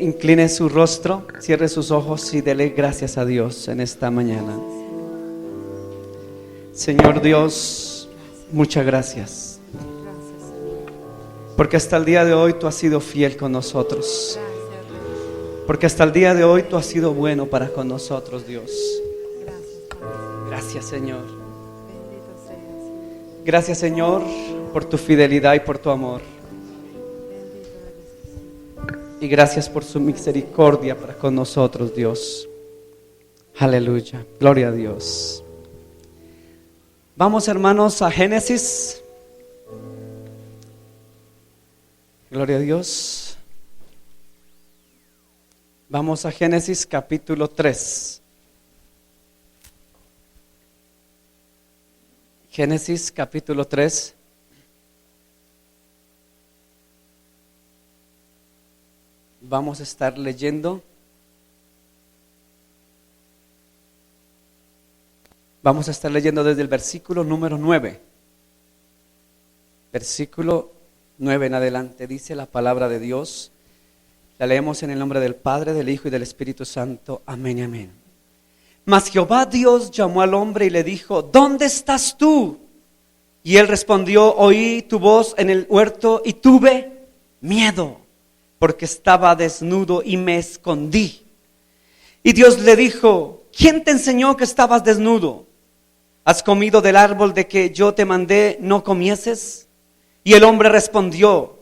incline su rostro, cierre sus ojos y dele gracias a Dios en esta mañana. Señor Dios, muchas gracias, porque hasta el día de hoy tú has sido fiel con nosotros, porque hasta el día de hoy tú has sido bueno para con nosotros, Dios. Gracias, Señor. Gracias, Señor, por tu fidelidad y por tu amor. Y gracias por su misericordia para con nosotros, Dios. Aleluya, gloria a Dios. Vamos, hermanos, a Génesis. Gloria a Dios. Vamos a Génesis capítulo 3. Génesis capítulo 3. Vamos a estar leyendo. Vamos a estar leyendo desde el versículo número 9. Versículo 9 en adelante, dice la palabra de Dios. La leemos en el nombre del Padre, del Hijo y del Espíritu Santo. Amén y amén. Mas Jehová Dios llamó al hombre y le dijo: ¿dónde estás tú? Y él respondió: oí tu voz en el huerto y tuve miedo, porque estaba desnudo y me escondí. Y Dios le dijo: ¿quién te enseñó que estabas desnudo? ¿Has comido del árbol de que yo te mandé no comieses? Y el hombre respondió: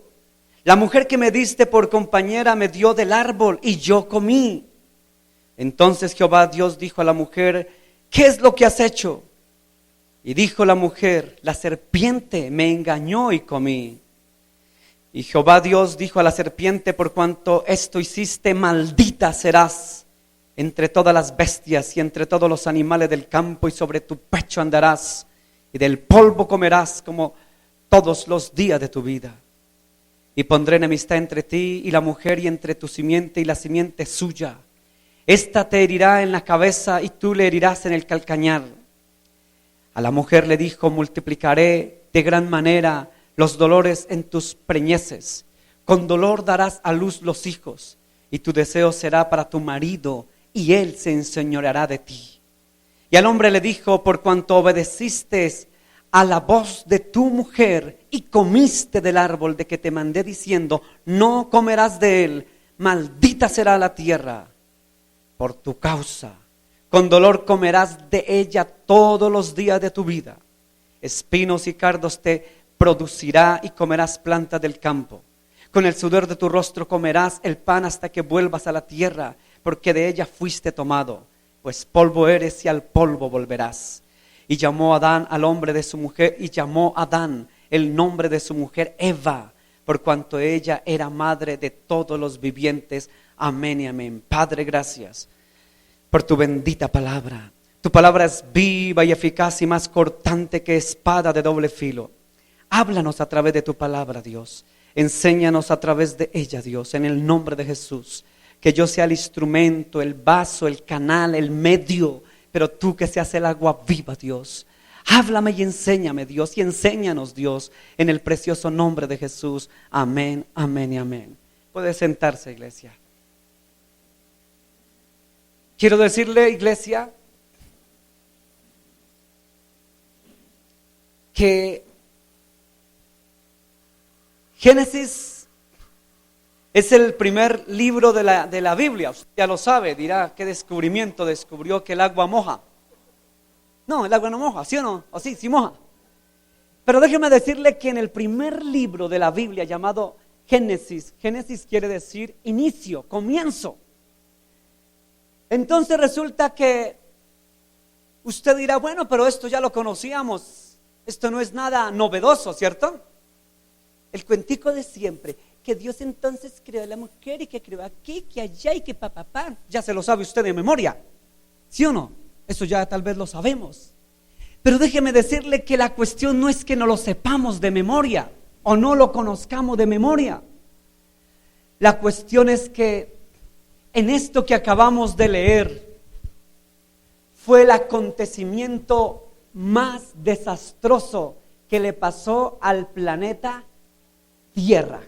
la mujer que me diste por compañera me dio del árbol y yo comí. Entonces Jehová Dios dijo a la mujer: ¿qué es lo que has hecho? Y dijo la mujer: la serpiente me engañó y comí. Y Jehová Dios dijo a la serpiente: por cuanto esto hiciste, maldita serás entre todas las bestias y entre todos los animales del campo, y sobre tu pecho andarás, y del polvo comerás como todos los días de tu vida. Y pondré enemistad entre ti y la mujer, y entre tu simiente y la simiente suya. Esta te herirá en la cabeza y tú le herirás en el calcañar. A la mujer le dijo: multiplicaré de gran manera los dolores en tus preñeces. Con dolor darás a luz los hijos, y tu deseo será para tu marido, y él se enseñoreará de ti. Y al hombre le dijo: por cuanto obedeciste a la voz de tu mujer y comiste del árbol de que te mandé diciendo: no comerás de él, maldita será la tierra por tu causa. Con dolor comerás de ella todos los días de tu vida. Espinos y cardos te producirá y comerás plantas del campo. Con el sudor de tu rostro comerás el pan hasta que vuelvas a la tierra, porque de ella fuiste tomado, pues polvo eres y al polvo volverás. Y llamó Adán al hombre de su mujer, y llamó Adán el nombre de su mujer Eva, por cuanto ella era madre de todos los vivientes. Amén y amén. Padre, gracias por tu bendita palabra. Tu palabra es viva y eficaz y más cortante que espada de doble filo. Háblanos a través de tu palabra, Dios. Enséñanos a través de ella, Dios, en el nombre de Jesús. Que yo sea el instrumento, el vaso, el canal, el medio, pero tú que seas el agua viva, Dios. Háblame y enséñame, Dios, y enséñanos, Dios, en el precioso nombre de Jesús. Amén, amén y amén. Puede sentarse, iglesia. Quiero decirle, iglesia, que Génesis es el primer libro de la Biblia. Usted ya lo sabe, dirá: ¿qué descubrimiento? Descubrió que el agua moja. No, el agua no moja, ¿sí o no? ¿O sí? Sí moja. Pero déjeme decirle que en el primer libro de la Biblia llamado Génesis, Génesis quiere decir inicio, comienzo. Entonces resulta que usted dirá: bueno, pero esto ya lo conocíamos, esto no es nada novedoso, ¿cierto? El cuentico de siempre, que Dios entonces creó a la mujer y que creó aquí, que allá y que papá, ya se lo sabe usted de memoria, ¿sí o no? Eso ya tal vez lo sabemos. Pero déjeme decirle que la cuestión no es que no lo sepamos de memoria o no lo conozcamos de memoria. La cuestión es que en esto que acabamos de leer fue el acontecimiento más desastroso que le pasó al planeta Tierra.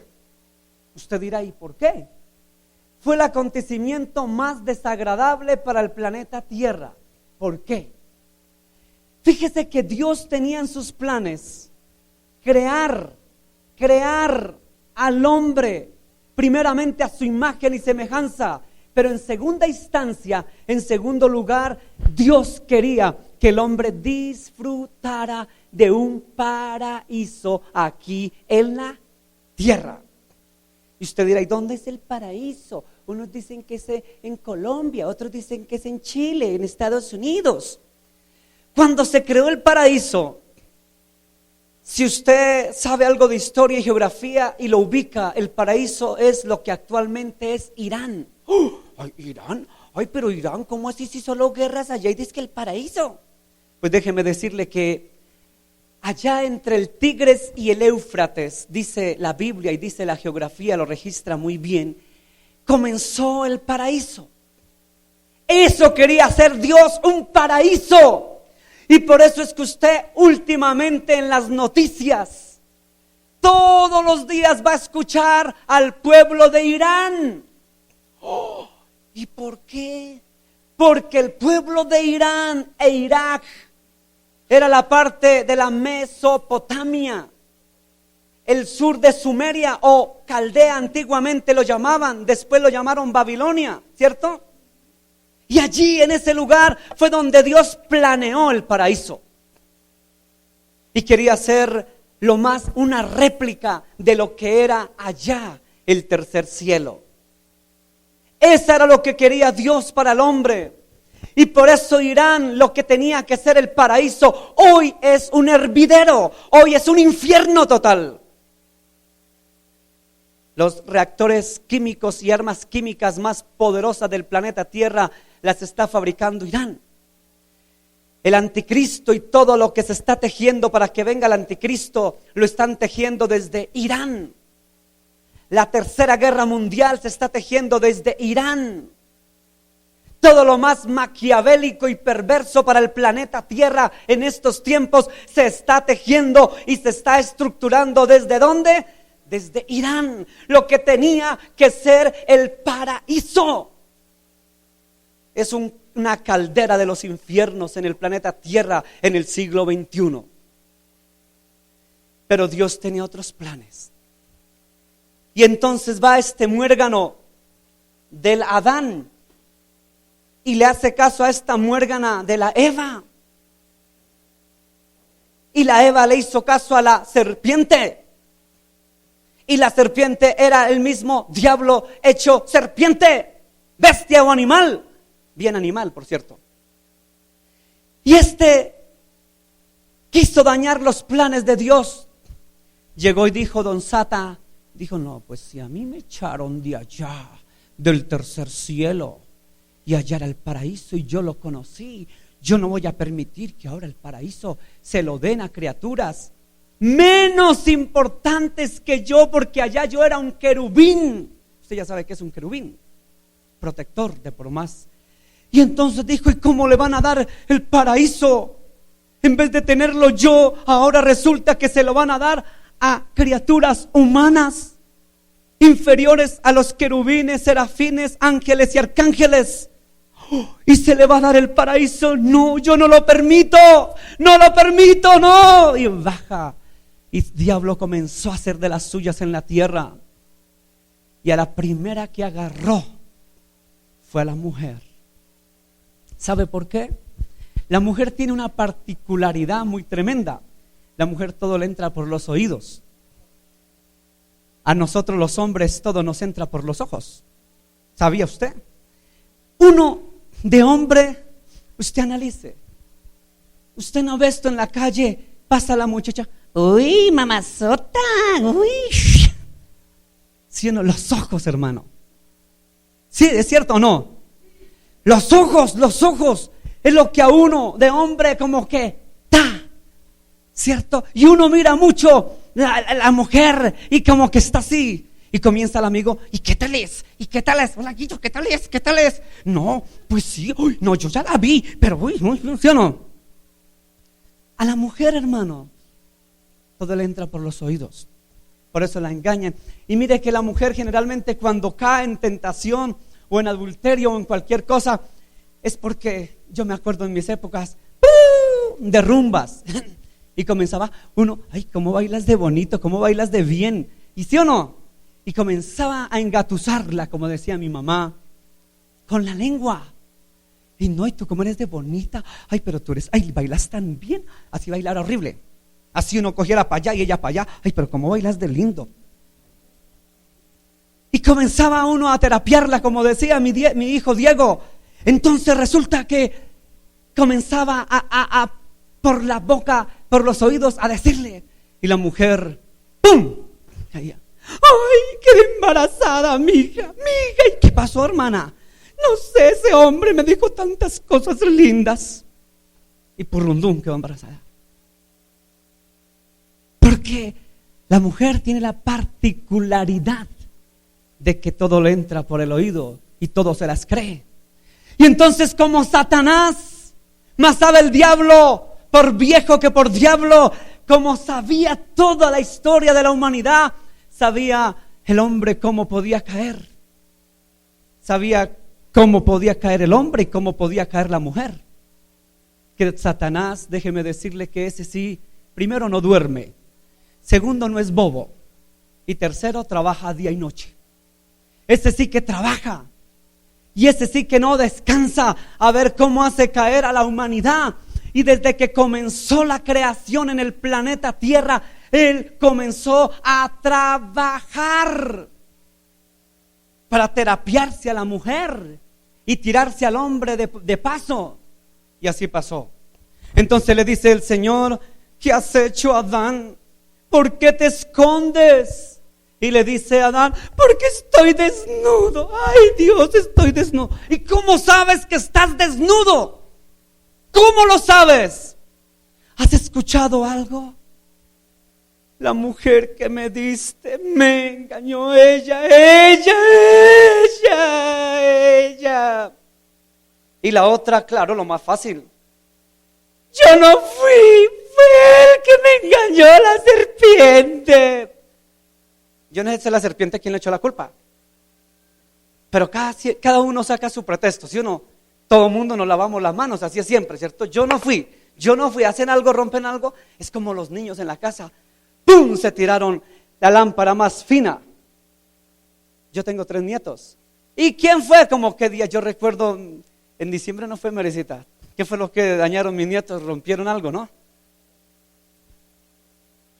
Usted dirá: ¿y por qué? fue el acontecimiento más desagradable para el planeta Tierra. ¿Por qué? Fíjese que Dios tenía en sus planes crear al hombre primeramente a su imagen y semejanza, pero en segunda instancia, en segundo lugar, Dios quería que el hombre disfrutara de un paraíso aquí en la tierra. Y usted dirá, ¿y dónde es el paraíso? Unos dicen que es en Colombia, otros dicen que es en Chile, en Estados Unidos. Cuando se creó el paraíso, si usted sabe algo de historia y geografía y lo ubica, el paraíso es lo que actualmente es Irán. ¡Oh! ¡Ay, Irán! ¡Ay, pero Irán! ¿Cómo así si solo guerras allá y dice que el paraíso? Pues déjeme decirle que allá entre el Tigris y el Éufrates, dice la Biblia y dice la geografía, lo registra muy bien, comenzó el paraíso. Eso quería hacer Dios, un paraíso. Y por eso es que usted últimamente en las noticias todos los días va a escuchar al pueblo de Irán. Oh, ¿y por qué? Porque el pueblo de Irán e Irak era la parte de la Mesopotamia, el sur de Sumeria o Caldea antiguamente lo llamaban, después lo llamaron Babilonia, ¿cierto? Y allí en ese lugar fue donde Dios planeó el paraíso. Y quería hacer lo más una réplica de lo que era allá el tercer cielo. Eso era lo que quería Dios para el hombre. Y por eso Irán, lo que tenía que ser el paraíso, hoy es un hervidero, hoy es un infierno total. Los reactores químicos y armas químicas más poderosas del planeta Tierra las está fabricando Irán. El anticristo y todo lo que se está tejiendo para que venga el anticristo, lo están tejiendo desde Irán. La tercera guerra mundial se está tejiendo desde Irán. Todo lo más maquiavélico y perverso para el planeta Tierra en estos tiempos se está tejiendo y se está estructurando. ¿Desde dónde? Desde Irán. Lo que tenía que ser el paraíso es una caldera de los infiernos en el planeta Tierra en el siglo XXI. Pero Dios tenía otros planes. Y entonces va este muérgano del Adán y le hace caso a esta muérgana de la Eva. Y la Eva le hizo caso a la serpiente. Y la serpiente era el mismo diablo hecho serpiente, bestia o animal. Bien animal, por cierto. Y quiso dañar los planes de Dios. Llegó y dijo don Sata, dijo, no, pues si a mí me echaron de allá, del tercer cielo, y allá era el paraíso y yo lo conocí, yo no voy a permitir que ahora el paraíso se lo den a criaturas menos importantes que yo, porque allá yo era un querubín. Usted ya sabe que es un querubín, protector de por más. Y entonces dijo, ¿y cómo le van a dar el paraíso? En vez de tenerlo yo, ahora resulta que se lo van a dar a criaturas humanas, inferiores a los querubines, serafines, ángeles y arcángeles. Y se le va a dar el paraíso. No, yo no lo permito, no lo permito, no. Y baja. Y el diablo comenzó a hacer de las suyas en la tierra. Y a la primera que agarró fue a la mujer. ¿Sabe por qué? La mujer tiene una particularidad muy tremenda. La mujer todo le entra por los oídos. A nosotros los hombres todo nos entra por los ojos. ¿Sabía usted? Uno de hombre, usted analice. Usted no ve esto en la calle, pasa la muchacha, uy, mamazota, uy. ¿Sí o no? Los ojos, hermano. ¿Sí, es cierto o no? Los ojos es lo que a uno de hombre como que ¿cierto? Y uno mira mucho la mujer y como que está así. Y comienza el amigo, ¿y qué tal es? ¿Y qué tal es? Hola, Guillo, ¿qué tal es? ¿Qué tal es? No, pues sí, uy, no, yo ya la vi, pero uy, ¿sí o no? A la mujer, hermano, todo le entra por los oídos. por eso la engañan. Y mire que la mujer generalmente cuando cae en tentación o en adulterio o en cualquier cosa, es porque, yo me acuerdo en mis épocas de rumbas, y comenzaba uno, ay, cómo bailas de bonito, cómo bailas de bien, y sí o no, y comenzaba a engatusarla, como decía mi mamá, con la lengua. Y no, y tú cómo eres de bonita, ay, pero tú eres, ay, bailas tan bien, así bailar horrible, así uno cogiera para allá y ella para allá, ay, pero cómo bailas de lindo. Y comenzaba uno a terapiarla, como decía mi hijo Diego. Entonces resulta que comenzaba a por la boca, por los oídos, a decirle, y la mujer, ¡pum!, caía. ¡Ay, quedé embarazada, mija! ¿Y qué pasó, hermana? No sé, ese hombre me dijo tantas cosas lindas. Y purrundum, quedó embarazada. Porque la mujer tiene la particularidad de que todo le entra por el oído y todo se las cree. Y entonces, como Satanás, más sabe el diablo por viejo que por diablo, como sabía toda la historia de la humanidad, sabía el hombre cómo podía caer, sabía cómo podía caer el hombre y cómo podía caer la mujer. Que Satanás, déjeme decirle que ese sí, primero no duerme, segundo no es bobo, y tercero trabaja día y noche. Ese sí que trabaja, y ese sí que no descansa a ver cómo hace caer a la humanidad. Y desde que comenzó la creación en el planeta Tierra, él comenzó a trabajar para terapiarse a la mujer y tirarse al hombre de paso. Y así pasó. Entonces le dice el Señor, ¿qué has hecho, Adán? ¿Por qué te escondes? Y le dice a Adán, porque estoy desnudo. Ay, Dios, estoy desnudo. ¿Y cómo sabes que estás desnudo? ¿Cómo lo sabes? ¿Has escuchado algo? La mujer que me diste me engañó, ella. Y la otra, claro, lo más fácil. Yo no fui, fue el que me engañó, la serpiente. Yo no sé la serpiente quién le echó la culpa, pero cada uno saca su pretexto, ¿sí o no? Todo el mundo nos lavamos las manos, así es siempre, ¿cierto? Yo no fui, hacen algo, rompen algo. Es como los niños en la casa, ¡pum!, se tiraron la lámpara más fina. Yo tengo 3 nietos. ¿Y quién fue? Como qué día, yo recuerdo, en diciembre no fue, Merecita. ¿Qué fue lo que dañaron mis nietos? Rompieron algo, ¿no?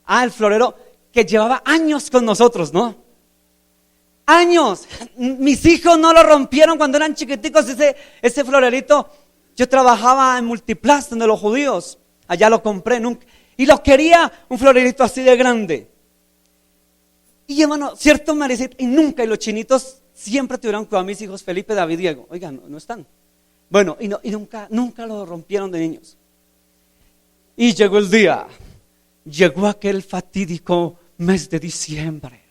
El florero que llevaba años con nosotros, ¿no? Años. Mis hijos no lo rompieron cuando eran chiquiticos, ese florerito. Yo trabajaba en Multiplast, donde los judíos, allá lo compré nunca, y lo quería un florerito así de grande. Y hermano, cierto, Maricita, y los chinitos siempre tuvieron cuidado a mis hijos, Felipe, David, Diego. Oigan, no están. Bueno, y nunca lo rompieron de niños. Y llegó el día, llegó aquel fatídico mes de diciembre.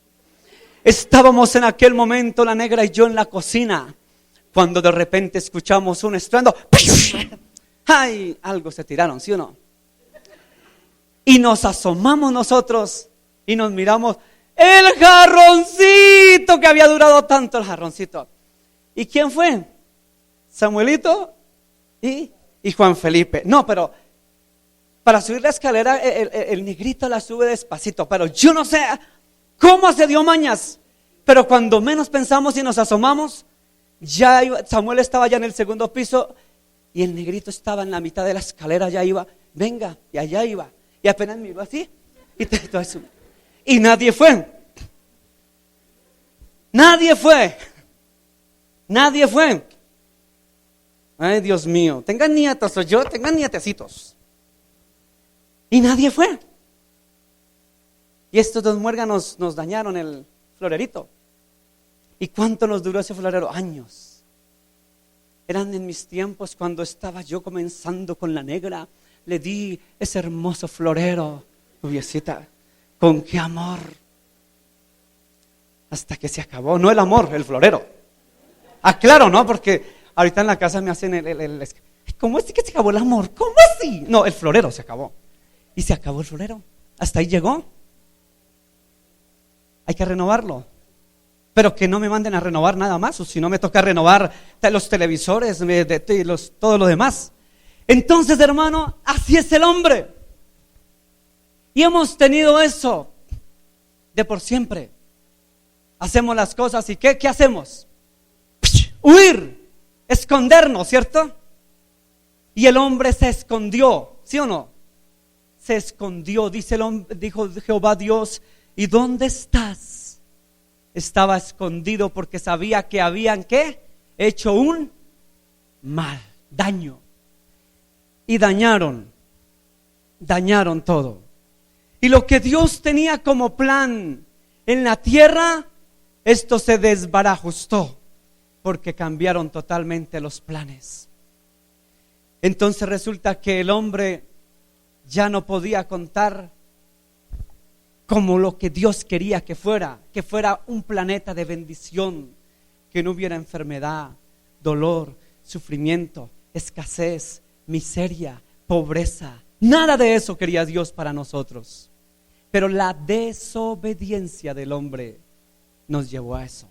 Estábamos en aquel momento, la negra y yo, en la cocina, cuando de repente escuchamos un estruendo. ¡Ay! Algo se tiraron, ¿sí o no? Y nos asomamos nosotros y nos miramos. El jarroncito, que había durado tanto el jarroncito. ¿Y quién fue? Samuelito y Juan Felipe. No, pero para subir la escalera el negrito la sube despacito, pero yo no sé cómo se dio mañas, pero cuando menos pensamos y nos asomamos, Samuel estaba ya en el segundo piso y el negrito estaba en la mitad de la escalera, ya iba, venga, y allá iba, y apenas miró así y nadie fue. Ay, Dios mío, tengan nietos, o yo, tengan nietecitos. Y nadie fue. Y estos 2 muérganos nos dañaron el florerito. ¿Y cuánto nos duró ese florero? Años. Eran en mis tiempos cuando estaba yo comenzando con la negra. Le di ese hermoso florero, noviecita, con qué amor. Hasta que se acabó, no el amor, el florero. Claro, ¿no? Porque ahorita en la casa me hacen ¿cómo es que se acabó el amor? ¿Cómo así? No, el florero se acabó. Y se acabó el florero. Hasta ahí llegó. hay que renovarlo. Pero que no me manden a renovar nada más, o si no me toca renovar los televisores, todo lo demás. Entonces, hermano, así es el hombre. Y hemos tenido eso de por siempre. Hacemos las cosas y ¿qué hacemos? Huir, escondernos, ¿cierto? Y el hombre se escondió, ¿sí o no? Se escondió, dijo Jehová Dios, ¿y dónde estás? Estaba escondido porque sabía que habían ¿qué? Hecho un mal, daño. Y dañaron todo. Y lo que Dios tenía como plan en la tierra, esto se desbarajustó porque cambiaron totalmente los planes. Entonces resulta que el hombre ya no podía contar como lo que Dios quería que fuera un planeta de bendición, que no hubiera enfermedad, dolor, sufrimiento, escasez, miseria, pobreza. Nada de eso quería Dios para nosotros. Pero la desobediencia del hombre nos llevó a eso.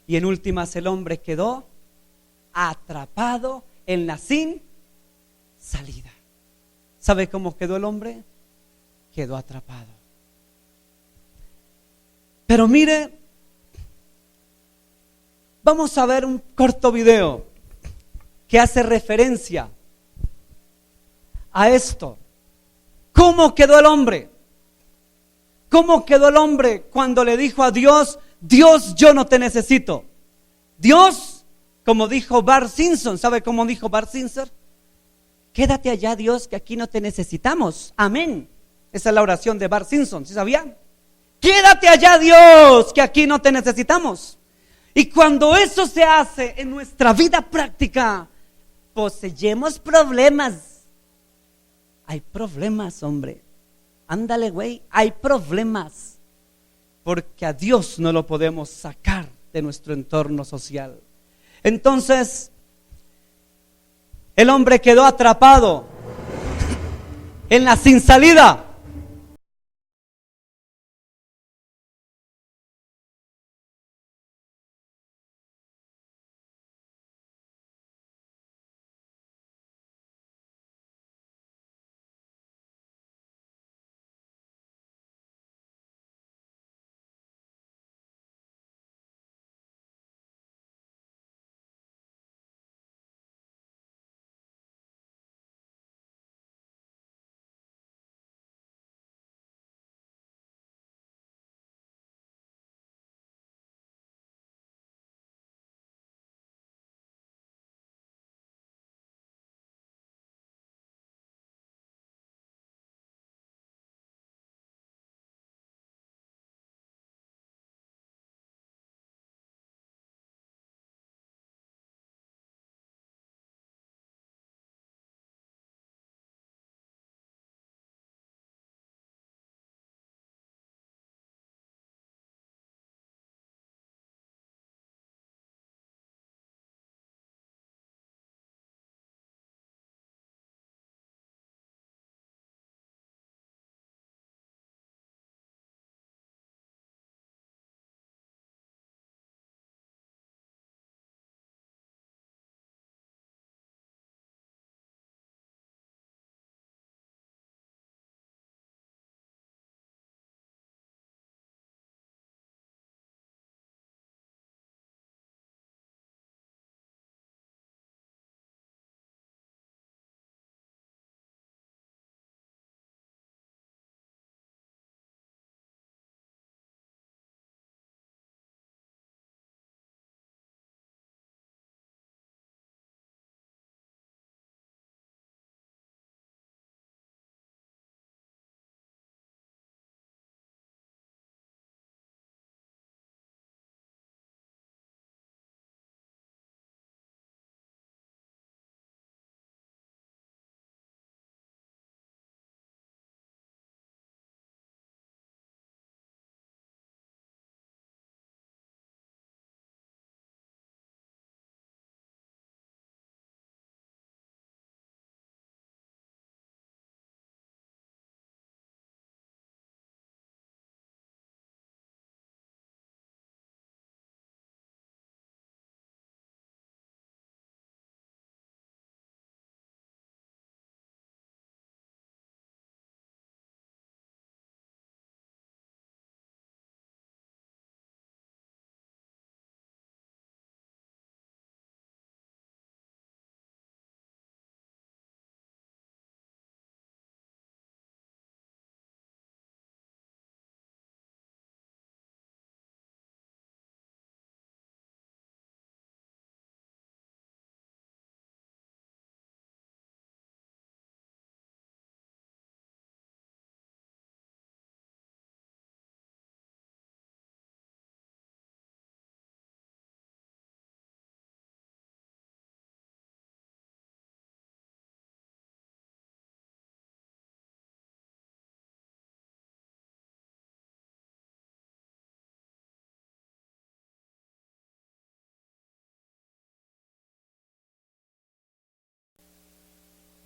Y en últimas el hombre quedó atrapado en la sin salida. ¿Sabe cómo quedó el hombre? Quedó atrapado. Pero mire, vamos a ver un corto video que hace referencia a esto. ¿Cómo quedó el hombre? ¿Cómo quedó el hombre cuando le dijo a Dios, Dios, yo no te necesito? Dios, como dijo Bart Simpson, ¿sabe cómo dijo Bart Simpson? Quédate allá, Dios, que aquí no te necesitamos. Amén. Esa es la oración de Bart Simpson, ¿sí sabían? Quédate allá, Dios, que aquí no te necesitamos. Y cuando eso se hace en nuestra vida práctica, poseemos problemas. Hay problemas, hombre. Ándale, güey, hay problemas. Porque a Dios no lo podemos sacar de nuestro entorno social. Entonces, el hombre quedó atrapado en la sin salida.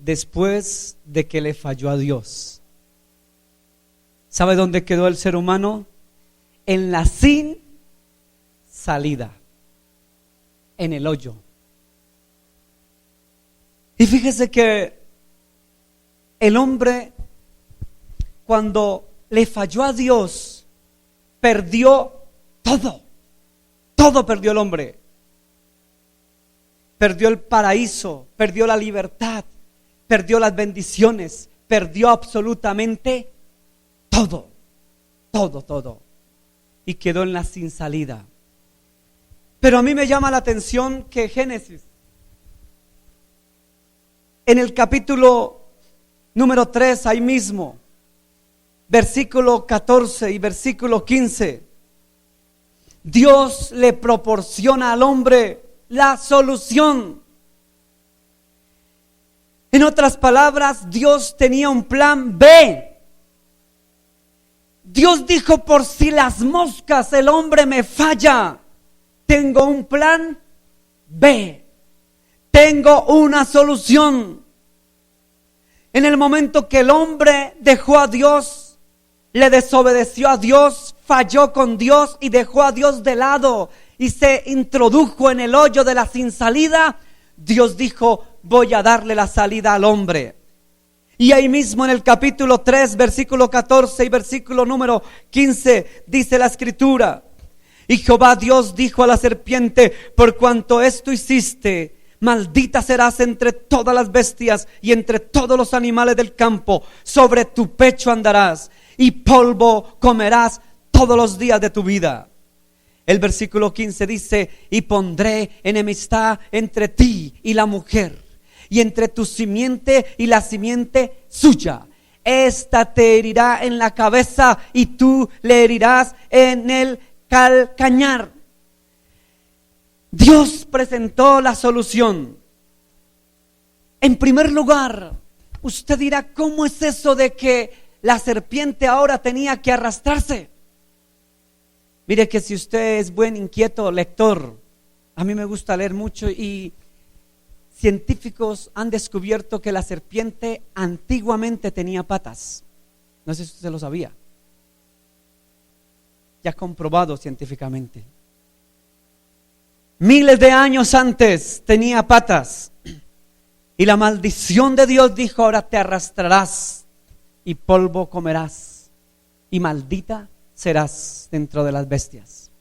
después de que le falló a Dios. ¿Sabe dónde quedó el ser humano? En la sin salida, en el hoyo. Y fíjese que el hombre, cuando le falló a Dios, perdió todo. Todo perdió el hombre. Perdió el paraíso, perdió la libertad, perdió las bendiciones, perdió absolutamente todo. Todo. Y quedó en la sin salida. Pero a mí me llama la atención que Génesis, en el capítulo número 3, ahí mismo, versículo 14 y versículo 15, Dios le proporciona al hombre la solución. En otras palabras, Dios tenía un plan B. Dios dijo: por si las moscas el hombre me falla, tengo un plan B. Tengo una solución. En el momento que el hombre dejó a Dios, le desobedeció a Dios, falló con Dios y dejó a Dios de lado y se introdujo en el hoyo de la sin salida, Dios dijo: voy a darle la salida al hombre. Y ahí mismo en el capítulo 3, versículo 14 y versículo número 15, dice la escritura: y Jehová Dios dijo a la serpiente: por cuanto esto hiciste, maldita serás entre todas las bestias y entre todos los animales del campo. Sobre tu pecho andarás y polvo comerás todos los días de tu vida. El versículo 15 dice: y pondré enemistad entre ti y la mujer, y entre tu simiente y la simiente suya. Esta te herirá en la cabeza y tú le herirás en el calcañar. Dios presentó la solución. En primer lugar, usted dirá: ¿cómo es eso de que la serpiente ahora tenía que arrastrarse? Mire que si usted es buen inquieto lector, a mí me gusta leer mucho, y científicos han descubierto que la serpiente antiguamente tenía patas. No sé si usted lo sabía. Ya comprobado científicamente. Miles de años antes tenía patas. Y la maldición de Dios dijo: ahora te arrastrarás y polvo comerás, y maldita serás dentro de las bestias.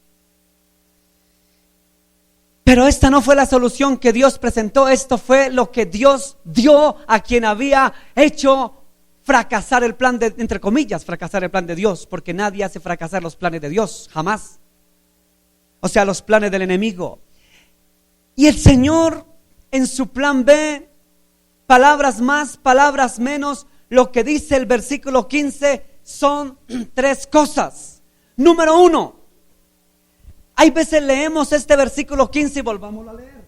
Pero esta no fue la solución que Dios presentó. Esto fue lo que Dios dio a quien había hecho fracasar el plan de, entre comillas, fracasar el plan de Dios, porque nadie hace fracasar los planes de Dios, jamás. O sea, los planes del enemigo. Y el Señor, en su plan B, palabras más, palabras menos, lo que dice el versículo 15 son tres cosas. Número 1, hay veces leemos este versículo 15 y volvámoslo a leer.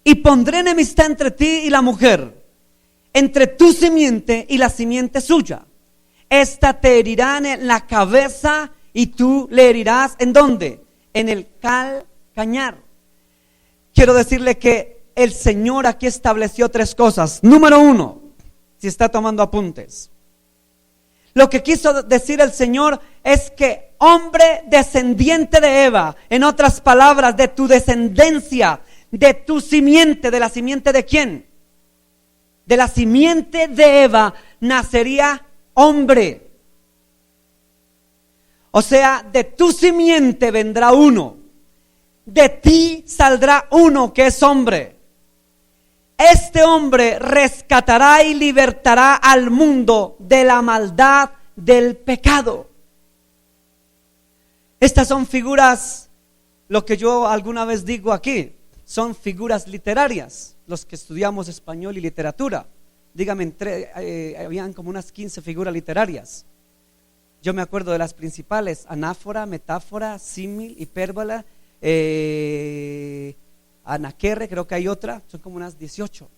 Y pondré enemistad entre ti y la mujer, entre tu simiente y la simiente suya. Esta te herirá en la cabeza y tú le herirás, ¿en dónde? En el calcañar. Quiero decirle que el Señor aquí estableció tres cosas. Número 1, si está tomando apuntes, lo que quiso decir el Señor es que hombre descendiente de Eva, en otras palabras, de tu descendencia, de tu simiente, ¿de la simiente de quién? De la simiente de Eva nacería hombre. O sea, de tu simiente vendrá uno, de ti saldrá uno que es hombre. Este hombre rescatará y libertará al mundo de la maldad del pecado. Estas son figuras, lo que yo alguna vez digo aquí, son figuras literarias. Los que estudiamos español y literatura, dígame, habían como unas 15 figuras literarias. Yo me acuerdo de las principales: anáfora, metáfora, símil, hipérbola, anaquerre, creo que hay otra, son como unas 18.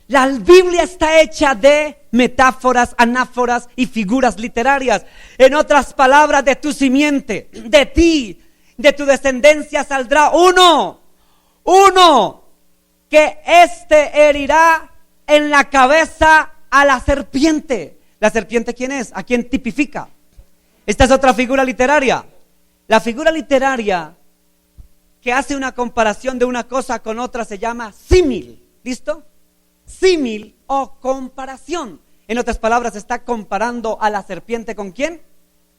La Biblia está hecha de metáforas, anáforas y figuras literarias. En otras palabras, de tu simiente, de ti, de tu descendencia saldrá uno que herirá en la cabeza a la serpiente. ¿La serpiente quién es? ¿A quién tipifica? Esta es otra figura literaria. La figura literaria que hace una comparación de una cosa con otra se llama símil. ¿Listo? Símil o comparación. En otras palabras, está comparando a la serpiente ¿con quién?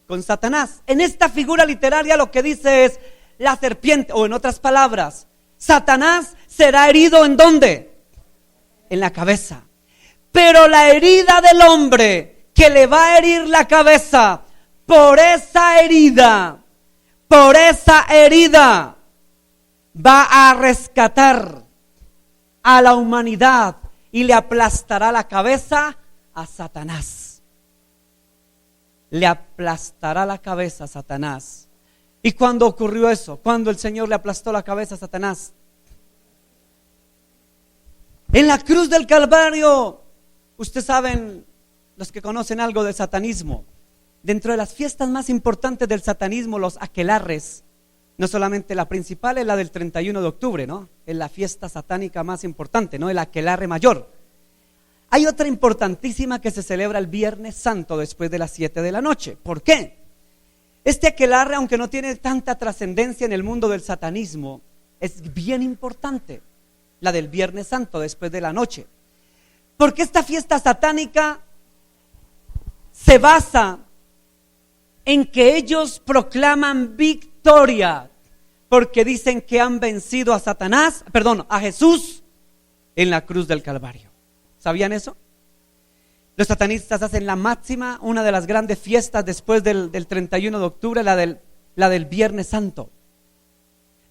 Con Satanás. En esta figura literaria lo que dice es la serpiente, o en otras palabras, Satanás será herido ¿en dónde? En la cabeza. Pero la herida del hombre que le va a herir la cabeza, por esa herida va a rescatar a la humanidad y le aplastará la cabeza a Satanás. Le aplastará la cabeza a Satanás. ¿Y cuándo ocurrió eso? ¿Cuándo el Señor le aplastó la cabeza a Satanás? En la cruz del Calvario. Ustedes saben, los que conocen algo del satanismo, dentro de las fiestas más importantes del satanismo, los aquelarres, no solamente la principal es la del 31 de octubre, ¿no? Es la fiesta satánica más importante, ¿no? El aquelarre mayor. Hay otra importantísima que se celebra el Viernes Santo después de las 7 de la noche. ¿Por qué? Este aquelarre, aunque no tiene tanta trascendencia en el mundo del satanismo, es bien importante, la del Viernes Santo después de la noche. Porque esta fiesta satánica se basa en que ellos proclaman victoria, porque dicen que han vencido a Jesús en la cruz del Calvario. ¿Sabían eso? Los satanistas hacen la máxima, una de las grandes fiestas después del 31 de octubre, la del Viernes Santo.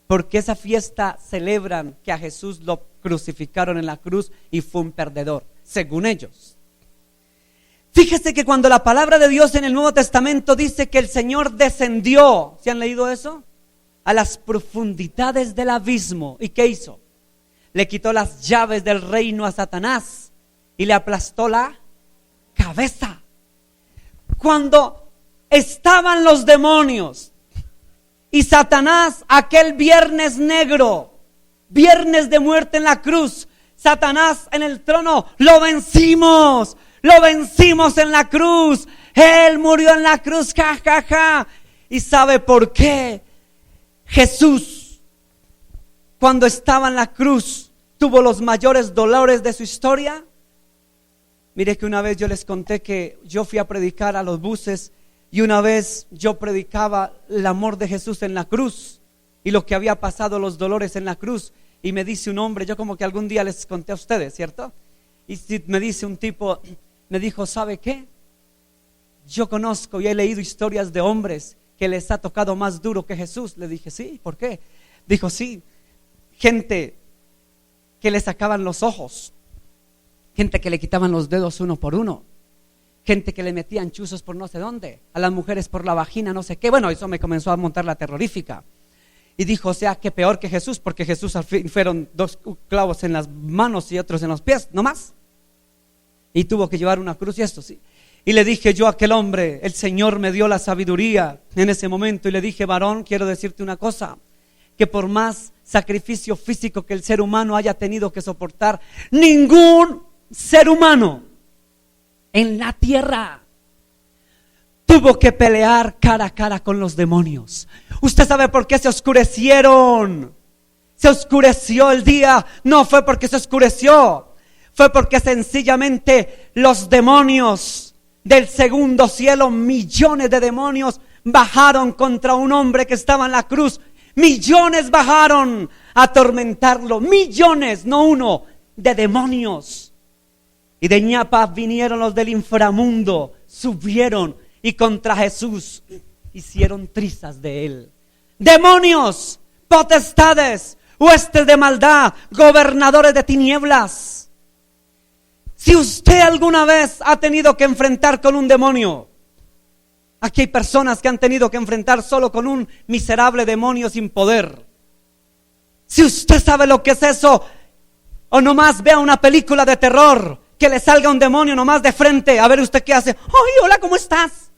Porque esa fiesta celebran que a Jesús lo crucificaron en la cruz y fue un perdedor, según ellos. Fíjese que cuando la palabra de Dios en el Nuevo Testamento dice que el Señor descendió, ¿se han leído eso? A las profundidades del abismo. ¿Y qué hizo? Le quitó las llaves del reino a Satanás y le aplastó la cabeza. Cuando estaban los demonios y Satanás, aquel viernes negro, viernes de muerte en la cruz, Satanás en el trono, lo vencimos en la cruz, Él murió en la cruz, ja, ja, ja. ¿Y sabe por qué? Jesús, cuando estaba en la cruz, tuvo los mayores dolores de su historia. Mire que una vez yo les conté que yo fui a predicar a los buses y una vez yo predicaba el amor de Jesús en la cruz y lo que había pasado, los dolores en la cruz. Y me dice un hombre, yo como que algún día les conté a ustedes, ¿cierto? Y me dice un tipo, me dijo, ¿sabe qué? Yo conozco y he leído historias de hombres que les ha tocado más duro que Jesús. Le dije, sí, ¿por qué? Dijo, sí, gente que le sacaban los ojos, gente que le quitaban los dedos uno por uno, gente que le metían chuzos por no sé dónde, a las mujeres por la vagina, no sé qué. Bueno, eso me comenzó a montar la terrorífica. Y dijo, o sea, que peor que Jesús, porque Jesús al fin fueron 2 clavos en las manos y otros en los pies, no más. Y tuvo que llevar una cruz y esto, sí. Y le dije yo a aquel hombre, el Señor me dio la sabiduría en ese momento y le dije, varón, quiero decirte una cosa, que por más sacrificio físico que el ser humano haya tenido que soportar, ningún ser humano en la tierra tuvo que pelear cara a cara con los demonios. ¿Usted sabe por qué se oscurecieron? Se oscureció el día, no fue porque se oscureció, fue porque sencillamente los demonios del segundo cielo, millones de demonios bajaron contra un hombre que estaba en la cruz. Millones bajaron a atormentarlo, millones, no uno, de demonios. Y de ñapa vinieron los del inframundo, subieron y contra Jesús hicieron trizas de él. Demonios, potestades, huestes de maldad, gobernadores de tinieblas. Si usted alguna vez ha tenido que enfrentar con un demonio, aquí hay personas que han tenido que enfrentar solo con un miserable demonio sin poder. Si usted sabe lo que es eso, o nomás vea una película de terror, que le salga un demonio nomás de frente, a ver usted qué hace. ¡Ay, hola, ¿cómo estás?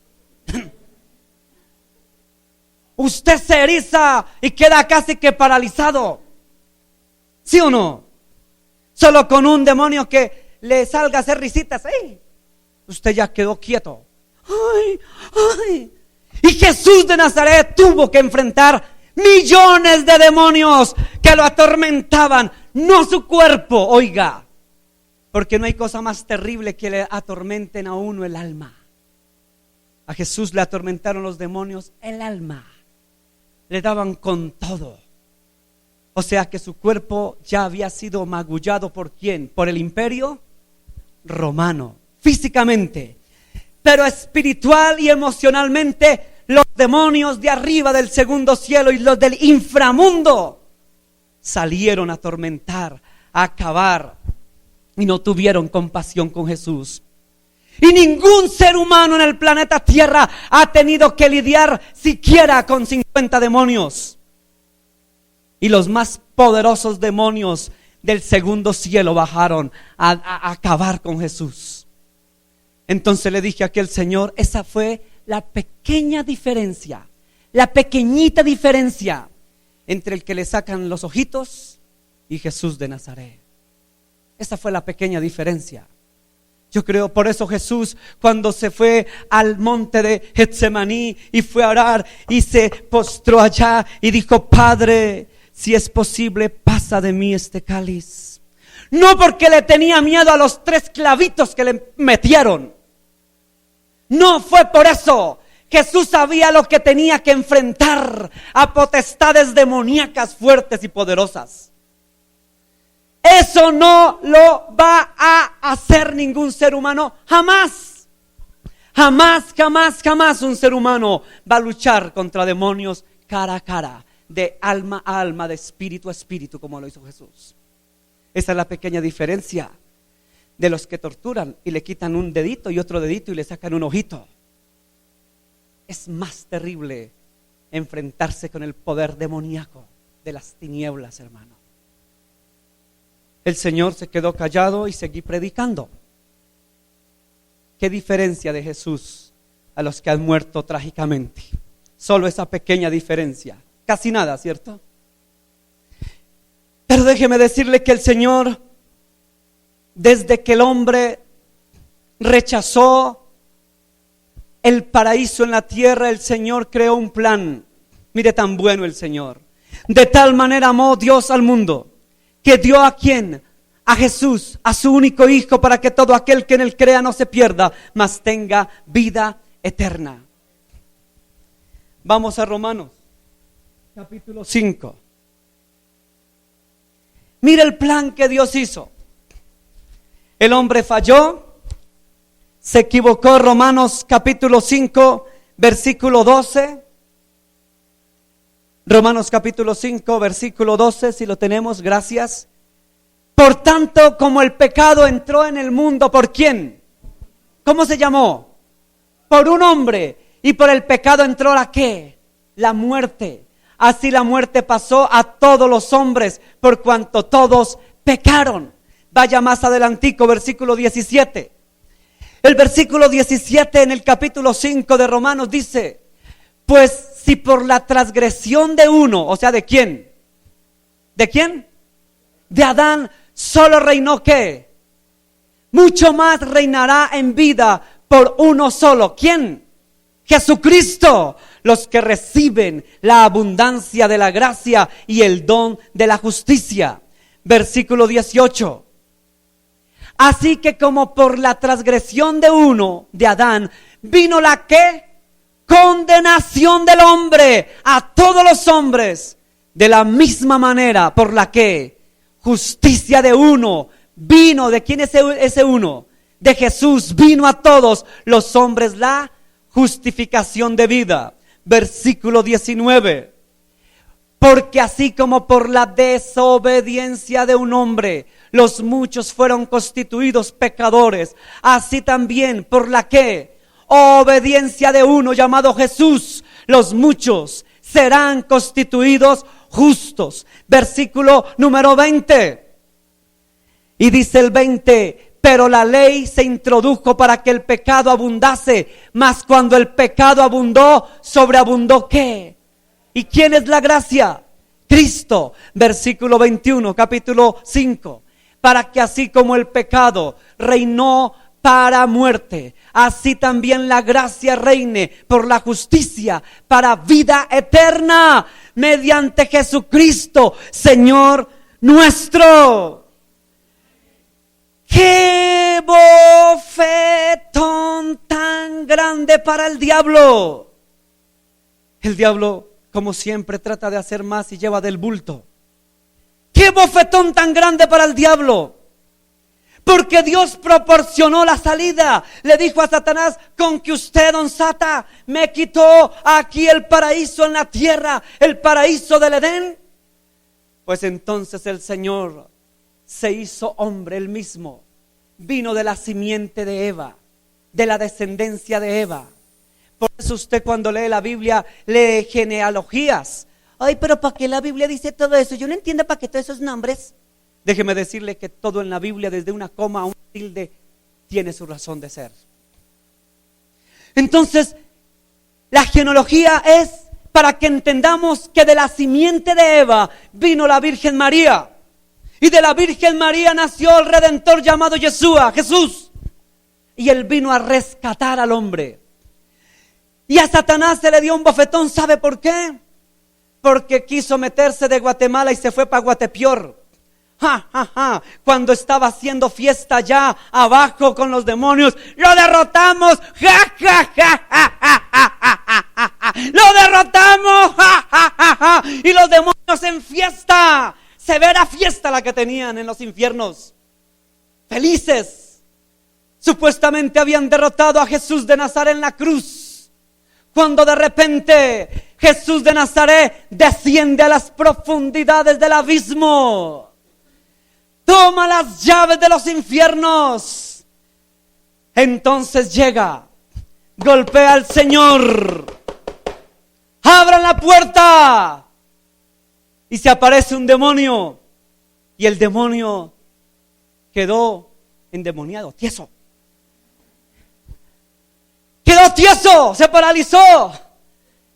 Usted se eriza y queda casi que paralizado. ¿Sí o no? Solo con un demonio que le salga a hacer risitas, usted ya quedó quieto. Ay, ay. Y Jesús de Nazaret tuvo que enfrentar millones de demonios que lo atormentaban, no su cuerpo, oiga, porque no hay cosa más terrible que le atormenten a uno el alma. A Jesús le atormentaron los demonios el alma, le daban con todo. O sea que su cuerpo ya había sido magullado ¿por quién? Por el imperio romano, físicamente, pero espiritual y emocionalmente. Los demonios de arriba del segundo cielo y los del inframundo salieron a atormentar, a acabar, y no tuvieron compasión con Jesús. Y ningún ser humano en el planeta Tierra ha tenido que lidiar siquiera con 50 demonios. Y los más poderosos demonios del segundo cielo bajaron a acabar con Jesús. Entonces le dije a aquel señor, esa fue la pequeña diferencia, la pequeñita diferencia entre el que le sacan los ojitos y Jesús de Nazaret. Esa fue la pequeña diferencia. Yo creo, por eso Jesús, cuando se fue al monte de Getsemaní y fue a orar y se postró allá y dijo: Padre, si es posible, pasa de mí este cáliz. No porque le tenía miedo a los 3 clavitos que le metieron. No fue por eso. Jesús sabía lo que tenía que enfrentar, a potestades demoníacas fuertes y poderosas. Eso no lo va a hacer ningún ser humano, jamás. Jamás, jamás, jamás un ser humano va a luchar contra demonios cara a cara, de alma a alma, de espíritu a espíritu, como lo hizo Jesús. Esa es la pequeña diferencia de los que torturan y le quitan un dedito y otro dedito y le sacan un ojito. Es más terrible enfrentarse con el poder demoníaco de las tinieblas, hermano. El Señor se quedó callado y seguí predicando. ¿Qué diferencia de Jesús a los que han muerto trágicamente? Solo esa pequeña diferencia, casi nada, ¿cierto? Pero déjeme decirle que el Señor, desde que el hombre rechazó el paraíso en la tierra, el Señor creó un plan. Mire tan bueno el Señor. De tal manera amó Dios al mundo, que dio ¿a quién? A Jesús, a su único Hijo, para que todo aquel que en él crea no se pierda, mas tenga vida eterna. Vamos a Romanos, capítulo 5. Mire el plan que Dios hizo. El hombre falló, se equivocó. Romanos capítulo 5, versículo 12. Romanos capítulo 5, versículo 12, si lo tenemos, gracias. Por tanto, como el pecado entró en el mundo, ¿por quién? ¿Cómo se llamó? Por un hombre. Y por el pecado entró ¿la qué? La muerte. Así la muerte pasó a todos los hombres, por cuanto todos pecaron. Vaya más adelantico, versículo 17. El versículo 17 en el capítulo 5 de Romanos dice: pues si por la transgresión de uno, o sea, ¿de quién? ¿De quién? De Adán, solo reinó ¿qué? Mucho más reinará en vida por uno solo. ¿Quién? Jesucristo. Los que reciben la abundancia de la gracia y el don de la justicia. Versículo 18. Así que como por la transgresión de uno, de Adán, vino la ¿qué? Condenación del hombre a todos los hombres. De la misma manera por la que justicia de uno vino. ¿De quién es ese uno? De Jesús vino a todos los hombres la justificación de vida. Versículo 19. Porque así como por la desobediencia de un hombre los muchos fueron constituidos pecadores, así también por la que obediencia de uno llamado Jesús, los muchos serán constituidos justos. Versículo número 20. Y dice el 20: pero la ley se introdujo para que el pecado abundase, mas cuando el pecado abundó, sobreabundó ¿qué? ¿Y quién es la gracia? Cristo. Versículo 21, capítulo 5. para que así como el pecado reinó para muerte, así también la gracia reine por la justicia para vida eterna, mediante Jesucristo, Señor nuestro. ¡Qué bofetón tan grande para el diablo! El diablo, como siempre, trata de hacer más y lleva del bulto. ¡Qué bofetón tan grande para el diablo! Porque Dios proporcionó la salida. Le dijo a Satanás: con que usted, don Sata, me quitó aquí el paraíso en la tierra, el paraíso del Edén. Pues entonces el Señor se hizo hombre él mismo. Vino de la simiente de Eva, de la descendencia de Eva. Por eso usted cuando lee la Biblia, lee genealogías. Ay, pero ¿para qué la Biblia dice todo eso? Yo no entiendo para qué todos esos nombres. Déjeme decirle que todo en la Biblia, desde una coma a un tilde, tiene su razón de ser. Entonces, la genealogía es para que entendamos que de la simiente de Eva vino la Virgen María. Y de la Virgen María nació el Redentor llamado Yeshua, Jesús. Y Él vino a rescatar al hombre. Y a Satanás se le dio un bofetón, ¿sabe por qué? Porque quiso meterse de Guatemala y se fue para Guatepeor. Cuando estaba haciendo fiesta allá abajo con los demonios, lo derrotamos, lo derrotamos, y los demonios en fiesta, severa fiesta la que tenían en los infiernos, felices. Supuestamente habían derrotado a Jesús de Nazaret en la cruz, cuando de repente Jesús de Nazaret desciende a las profundidades del abismo. Toma las llaves de los infiernos. Entonces llega, golpea al Señor, abran la puerta, y se aparece un demonio. Y el demonio quedó endemoniado, tieso. Quedó tieso, se paralizó.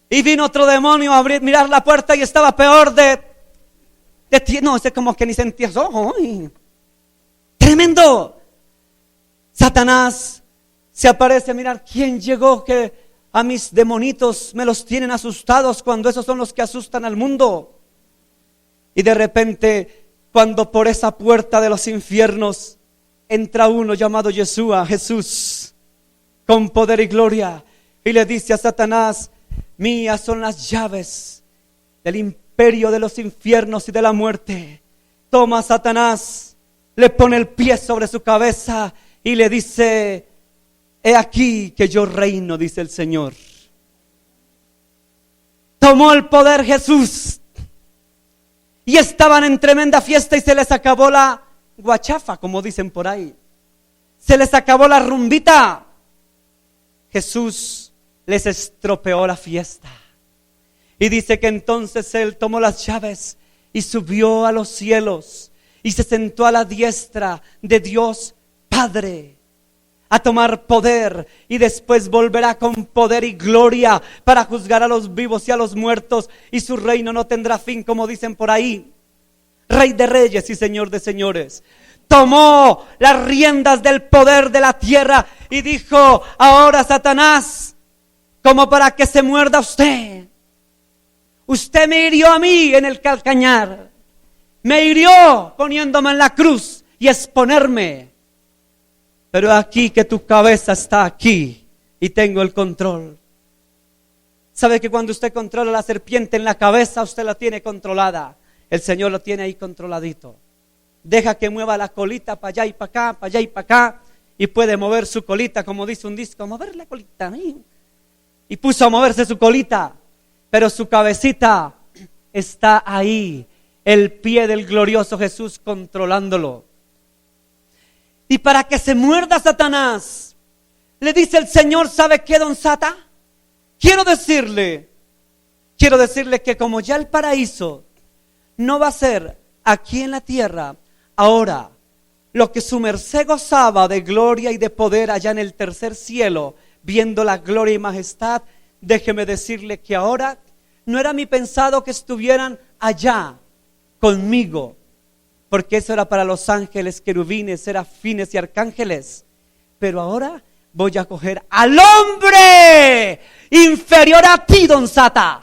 Y vino otro demonio a mirar la puerta y estaba peor no, ese como que ni sentía. ¡Ay! Tremendo. Satanás se aparece, mirar quién llegó, que a mis demonitos me los tienen asustados, cuando esos son los que asustan al mundo. Y de repente, cuando por esa puerta de los infiernos entra uno llamado Yeshua, Jesús, con poder y gloria, y le dice a Satanás: mías son las llaves del imperio de los infiernos y de la muerte. Toma, Satanás, le pone el pie sobre su cabeza y le dice: he aquí que yo reino, dice el Señor. Tomó el poder Jesús y estaban en tremenda fiesta y se les acabó la guachafa, como dicen por ahí. Se les acabó la rumbita. Jesús les estropeó la fiesta. Y dice que entonces Él tomó las llaves y subió a los cielos y se sentó a la diestra de Dios Padre a tomar poder, y después volverá con poder y gloria para juzgar a los vivos y a los muertos, y su reino no tendrá fin, como dicen por ahí. Rey de reyes y Señor de señores. Tomó las riendas del poder de la tierra y dijo: ahora, Satanás, como para que se muerda usted. Usted me hirió a mí en el calcañar, me hirió poniéndome en la cruz y exponerme, pero aquí que tu cabeza está aquí y tengo el control. ¿Sabe que cuando usted controla la serpiente en la cabeza, usted la tiene controlada? El Señor lo tiene ahí controladito. Deja que mueva la colita para allá y para acá, para allá y para acá, y puede mover su colita, como dice un disco, mover la colita. Y puso a moverse su colita, pero su cabecita está ahí, el pie del glorioso Jesús controlándolo. Y para que se muerda Satanás, le dice el Señor: ¿sabe qué, don Sata? Quiero decirle que como ya el paraíso no va a ser aquí en la tierra, ahora lo que su merced gozaba de gloria y de poder allá en el tercer cielo, viendo la gloria y majestad, déjeme decirle que ahora no era mi pensado que estuvieran allá conmigo, porque eso era para los ángeles, querubines, serafines y arcángeles. Pero ahora voy a coger al hombre inferior a ti, don Sata,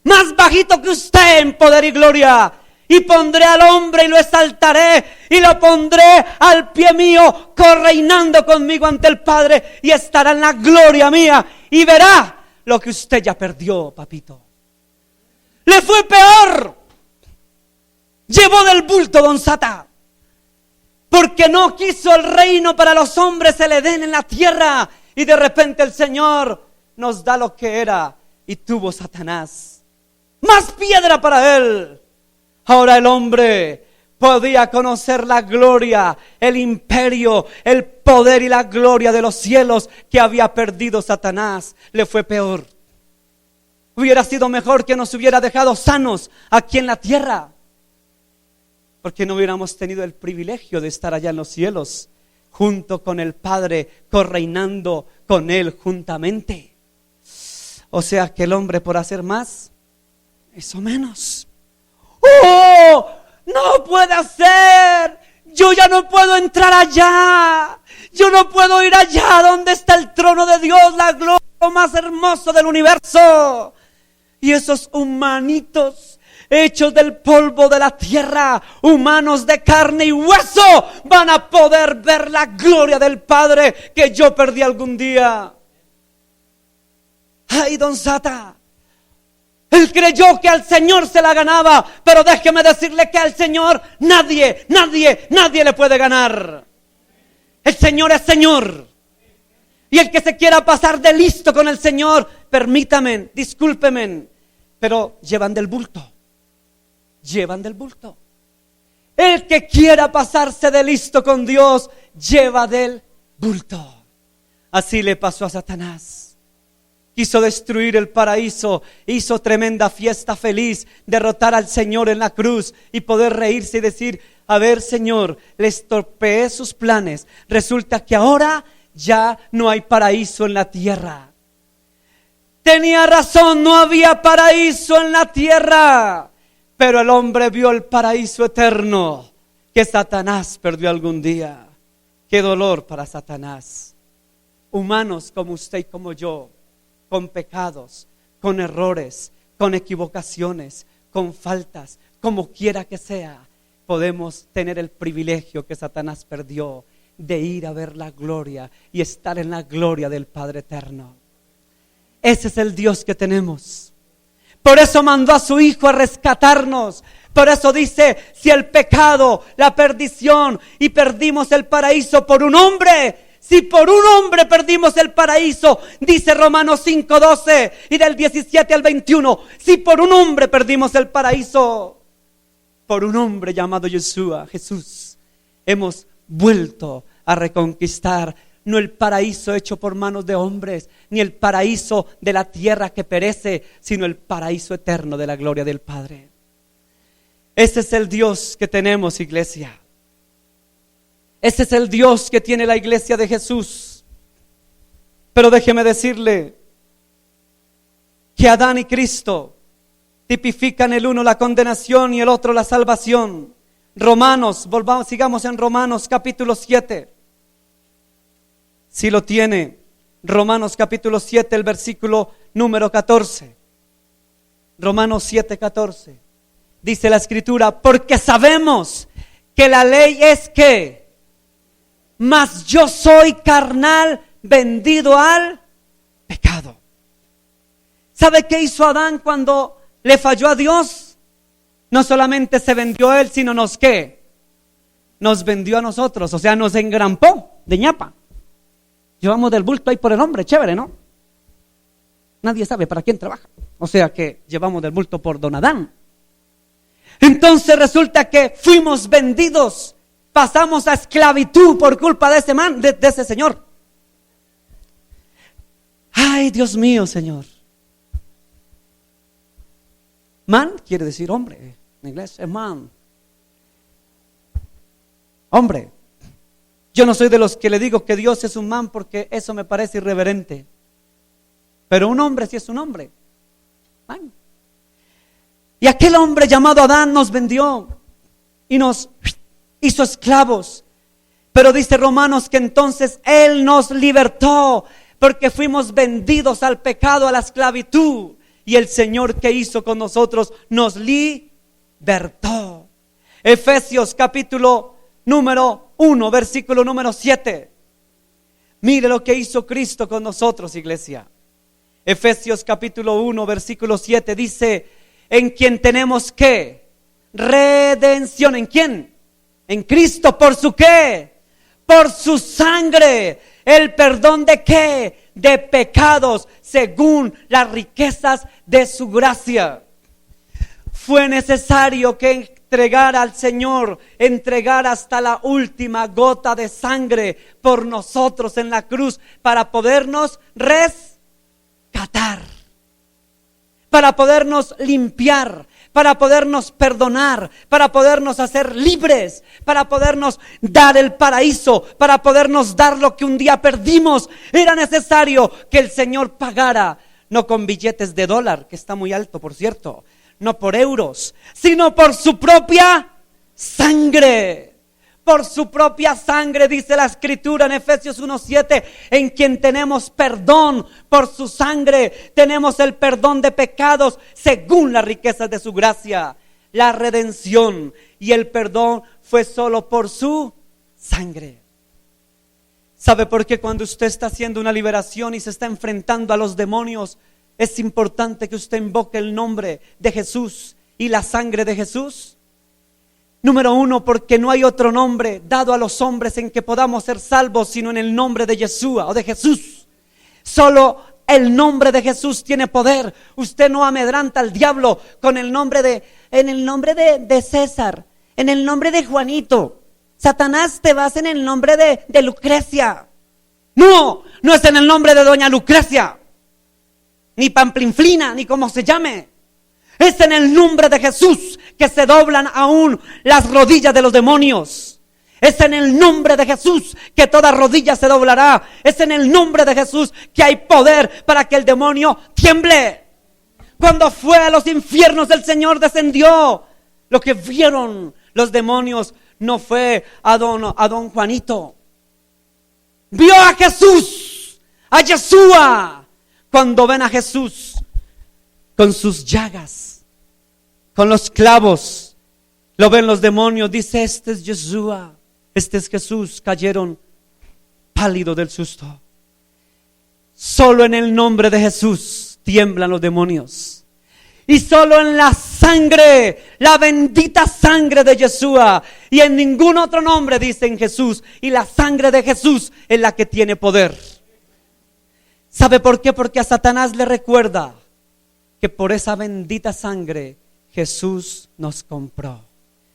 más bajito que usted en poder y gloria, y pondré al hombre y lo exaltaré y lo pondré al pie mío, correinando conmigo ante el Padre, y estará en la gloria mía y verá lo que usted ya perdió, papito. Le fue peor. Llevó del bulto, don Sata, porque no quiso el reino para los hombres se le den en la tierra, y de repente el Señor nos da lo que era, y tuvo Satanás más piedra para él. Ahora el hombre podía conocer la gloria, el imperio, el poder y la gloria de los cielos que había perdido Satanás. Le fue peor. Hubiera sido mejor que nos hubiera dejado sanos aquí en la tierra, porque no hubiéramos tenido el privilegio de estar allá en los cielos, junto con el Padre, correinando con Él juntamente. O sea que el hombre, por hacer más, hizo menos. ¡Oh! ¡No puede ser! Yo ya no puedo entrar allá. Yo no puedo ir allá donde está el trono de Dios, la gloria más hermosa del universo. Y esos humanitos hechos del polvo de la tierra, humanos de carne y hueso, van a poder ver la gloria del Padre que yo perdí algún día. Ay, don Sata, él creyó que al Señor se la ganaba, pero déjeme decirle que al Señor nadie le puede ganar. El Señor es Señor. Y el que se quiera pasar de listo con el Señor, permítame, discúlpeme, pero llevan del bulto. Llevan del bulto. El que quiera pasarse de listo con Dios, lleva del bulto. Así le pasó a Satanás. Quiso destruir el paraíso, hizo tremenda fiesta feliz, derrotar al Señor en la cruz y poder reírse y decir: a ver, Señor, le estropeé sus planes. Resulta que ahora ya no hay paraíso en la tierra. Tenía razón, no había paraíso en la tierra. Pero el hombre vio el paraíso eterno que Satanás perdió algún día. Qué dolor para Satanás. Humanos como usted y como yo, con pecados, con errores, con equivocaciones, con faltas, como quiera que sea, podemos tener el privilegio que Satanás perdió de ir a ver la gloria y estar en la gloria del Padre eterno. Ese es el Dios que tenemos. Por eso mandó a su Hijo a rescatarnos. Por eso dice: si el pecado, la perdición y perdimos el paraíso por un hombre, si por un hombre perdimos el paraíso, dice Romanos 5:12 y del 17 al 21, si por un hombre perdimos el paraíso, por un hombre llamado Yeshua, Jesús, hemos vuelto a reconquistar no el paraíso hecho por manos de hombres, ni el paraíso de la tierra que perece, sino el paraíso eterno de la gloria del Padre. Ese es el Dios que tenemos, iglesia. Ese es el Dios que tiene la iglesia de Jesús. Pero déjeme decirle que Adán y Cristo tipifican el uno la condenación y el otro la salvación. Sigamos en Romanos capítulo 7. Si lo tiene, Romanos capítulo 7, el versículo número 14. Romanos 7, 14. Dice la Escritura: porque sabemos que la ley es que, mas yo soy carnal, vendido al pecado. ¿Sabe qué hizo Adán cuando le falló a Dios? No solamente se vendió a él, sino nos vendió a nosotros, o sea, nos engrampó de ñapa. Llevamos del bulto ahí por el hombre, chévere, ¿no? Nadie sabe para quién trabaja. O sea que llevamos del bulto por don Adán. Entonces resulta que fuimos vendidos, pasamos a esclavitud por culpa de ese de ese señor. Ay, Dios mío, Señor. Man quiere decir hombre, en inglés es man. Hombre. Yo no soy de los que le digo que Dios es un man, porque eso me parece irreverente. Pero un hombre sí es un hombre. Y aquel hombre llamado Adán nos vendió y nos hizo esclavos. Pero dice Romanos que entonces Él nos libertó porque fuimos vendidos al pecado, a la esclavitud. Y el Señor, ¿qué hizo con nosotros? Nos libertó. Efesios capítulo número 1, versículo número 7. Mire lo que hizo Cristo con nosotros, iglesia. Efesios capítulo 1, versículo 7 dice: en quien tenemos ¿qué? Redención. ¿En quién? En Cristo. ¿Por su qué? Por su sangre. ¿El perdón de qué? De pecados, según las riquezas de su gracia. Fue necesario que entregar al Señor, entregar hasta la última gota de sangre por nosotros en la cruz para podernos rescatar, para podernos limpiar, para podernos perdonar, para podernos hacer libres, para podernos dar el paraíso, para podernos dar lo que un día perdimos. Era necesario que el Señor pagara, no con billetes de dólar, que está muy alto por cierto, no por euros, sino por su propia sangre. Por su propia sangre, dice la Escritura en Efesios 1:7, en quien tenemos perdón. Por su sangre tenemos el perdón de pecados según las riquezas de su gracia. La redención y el perdón fue solo por su sangre. ¿Sabe por qué cuando usted está haciendo una liberación y se está enfrentando a los demonios, es importante que usted invoque el nombre de Jesús y la sangre de Jesús? Número 1, porque no hay otro nombre dado a los hombres en que podamos ser salvos sino en el nombre de Yeshua o de Jesús. Solo el nombre de Jesús tiene poder. Usted no amedranta al diablo con el nombre en el nombre de César, en el nombre de Juanito. Satanás, te vas en el nombre de Lucrecia. No es en el nombre de doña Lucrecia, ni Pamplinflina, ni como se llame. Es en el nombre de Jesús que se doblan aún las rodillas de los demonios. Es en el nombre de Jesús que toda rodilla se doblará. Es en el nombre de Jesús que hay poder para que el demonio tiemble. Cuando fue a los infiernos, el Señor descendió. Lo que vieron los demonios no fue a don Juanito. Vio a Jesús, a Yeshua. Cuando ven a Jesús con sus llagas, con los clavos, lo ven los demonios, dice: este es Yeshua, este es Jesús. Cayeron pálidos del susto. Solo en el nombre de Jesús tiemblan los demonios. Y solo en la sangre, la bendita sangre de Yeshua, y en ningún otro nombre, dicen Jesús, y la sangre de Jesús es la que tiene poder. ¿Sabe por qué? Porque a Satanás le recuerda que por esa bendita sangre Jesús nos compró.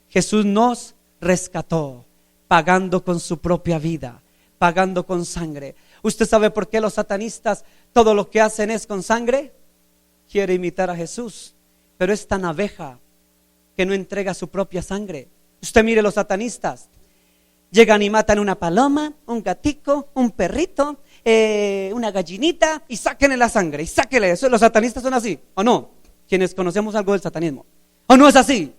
Jesús nos rescató, pagando con su propia vida, pagando con sangre. ¿Usted sabe por qué los satanistas todo lo que hacen es con sangre? Quiere imitar a Jesús, pero es tan abeja que no entrega su propia sangre. Usted mire los satanistas, llegan y matan una paloma, un gatico, un perrito, una gallinita, y sáquenle la sangre, y sáquenle eso. Los satanistas son así, ¿o no? Quienes conocemos algo del satanismo, ¿o no es así?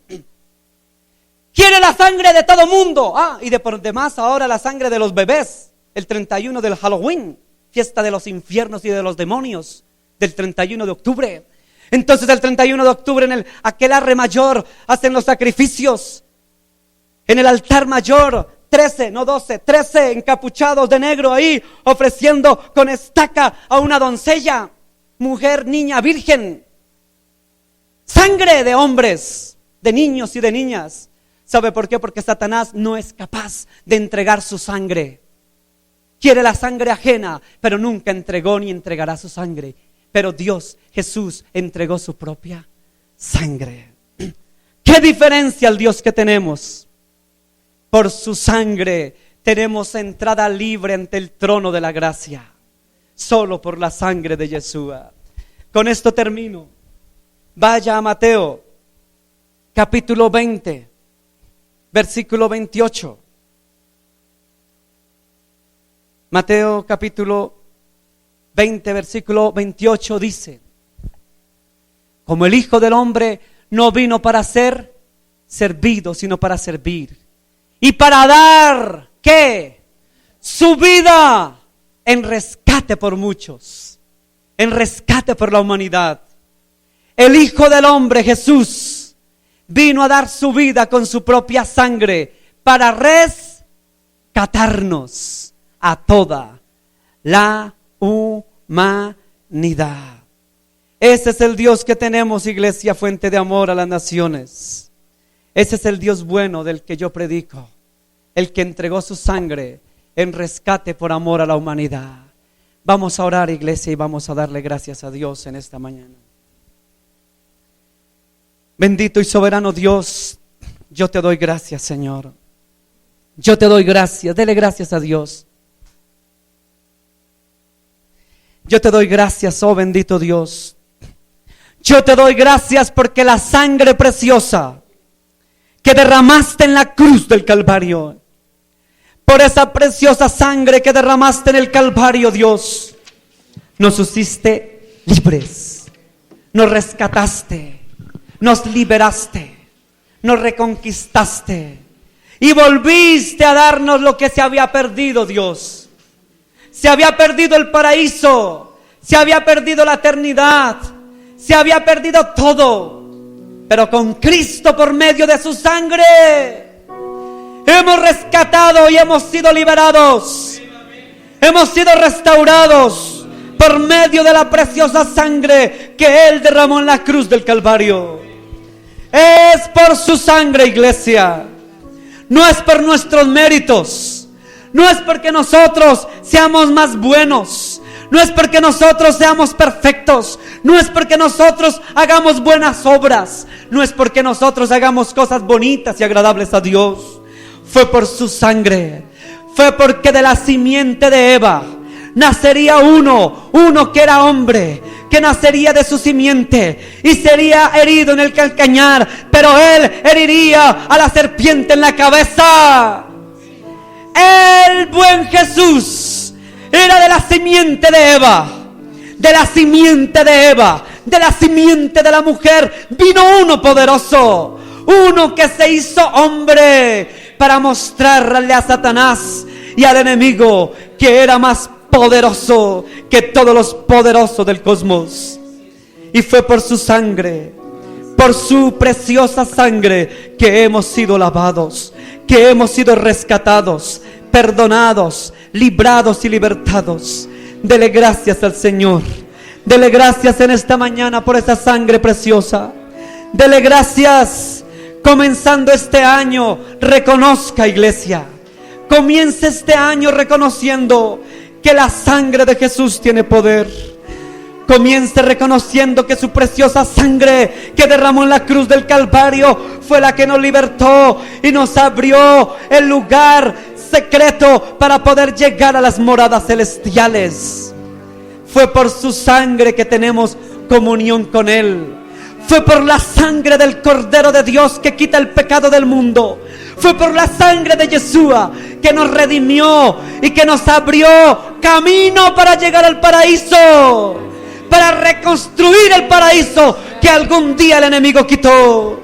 Quiere la sangre de todo mundo. Y de por demás ahora la sangre de los bebés. El 31 del Halloween, fiesta de los infiernos y de los demonios, del 31 de octubre. Entonces el 31 de octubre en aquel arre mayor hacen los sacrificios. En el altar mayor 13, no 12, 13 encapuchados de negro ahí, ofreciendo con estaca a una doncella, mujer, niña, virgen. Sangre de hombres, de niños y de niñas. ¿Sabe por qué? Porque Satanás no es capaz de entregar su sangre. Quiere la sangre ajena, pero nunca entregó ni entregará su sangre. Pero Dios, Jesús, entregó su propia sangre. ¿Qué diferencia al Dios que tenemos? Por su sangre tenemos entrada libre ante el trono de la gracia. Solo por la sangre de Yeshua. Con esto termino. Vaya a Mateo, capítulo 20, versículo 28. Mateo capítulo 20, versículo 28 dice: como el Hijo del Hombre no vino para ser servido, sino para servir y para dar, ¿qué? Su vida en rescate por muchos, en rescate por la humanidad. El Hijo del Hombre, Jesús, vino a dar su vida con su propia sangre para rescatarnos a toda la humanidad. Ese es el Dios que tenemos, iglesia, fuente de amor a las naciones. Ese es el Dios bueno del que yo predico, el que entregó su sangre en rescate por amor a la humanidad. Vamos a orar, iglesia, y vamos a darle gracias a Dios en esta mañana. Bendito y soberano Dios, yo te doy gracias, Señor. Yo te doy gracias, dele gracias a Dios. Yo te doy gracias, oh bendito Dios. Yo te doy gracias porque la sangre preciosa que derramaste en la cruz del Calvario, por esa preciosa sangre que derramaste en el Calvario, Dios, nos hiciste libres, nos rescataste, nos liberaste, nos reconquistaste y volviste a darnos lo que se había perdido, Dios. Se había perdido el paraíso, se había perdido la eternidad, se había perdido todo. Pero con Cristo, por medio de su sangre, hemos rescatado y hemos sido liberados. Hemos sido restaurados por medio de la preciosa sangre que Él derramó en la cruz del Calvario. Es por su sangre, iglesia. No es por nuestros méritos. No es porque nosotros seamos más buenos. No es porque nosotros seamos perfectos. No es porque nosotros hagamos buenas obras. No es porque nosotros hagamos cosas bonitas y agradables a Dios. Fue por su sangre. Fue porque de la simiente de Eva nacería uno que era hombre, que nacería de su simiente y sería herido en el calcañar, pero él heriría a la serpiente en la cabeza. El buen Jesús era de la simiente de Eva, de la simiente de Eva, de la simiente de la mujer. Vino uno poderoso, uno que se hizo hombre para mostrarle a Satanás y al enemigo que era más poderoso que todos los poderosos del cosmos. Y fue por su sangre, por su preciosa sangre, que hemos sido lavados, que hemos sido rescatados, perdonados, librados y libertados. Dele gracias al Señor. Dele gracias en esta mañana por esa sangre preciosa. Dele gracias. Comenzando este año, reconozca, iglesia. Comience este año reconociendo que la sangre de Jesús tiene poder. Comience reconociendo que su preciosa sangre que derramó en la cruz del Calvario fue la que nos libertó y nos abrió el lugar secreto para poder llegar a las moradas celestiales. Fue por su sangre que tenemos comunión con Él. Fue por la sangre del Cordero de Dios que quita el pecado del mundo. Fue por la sangre de Yeshua que nos redimió y que nos abrió camino para llegar al paraíso, para reconstruir el paraíso que algún día el enemigo quitó.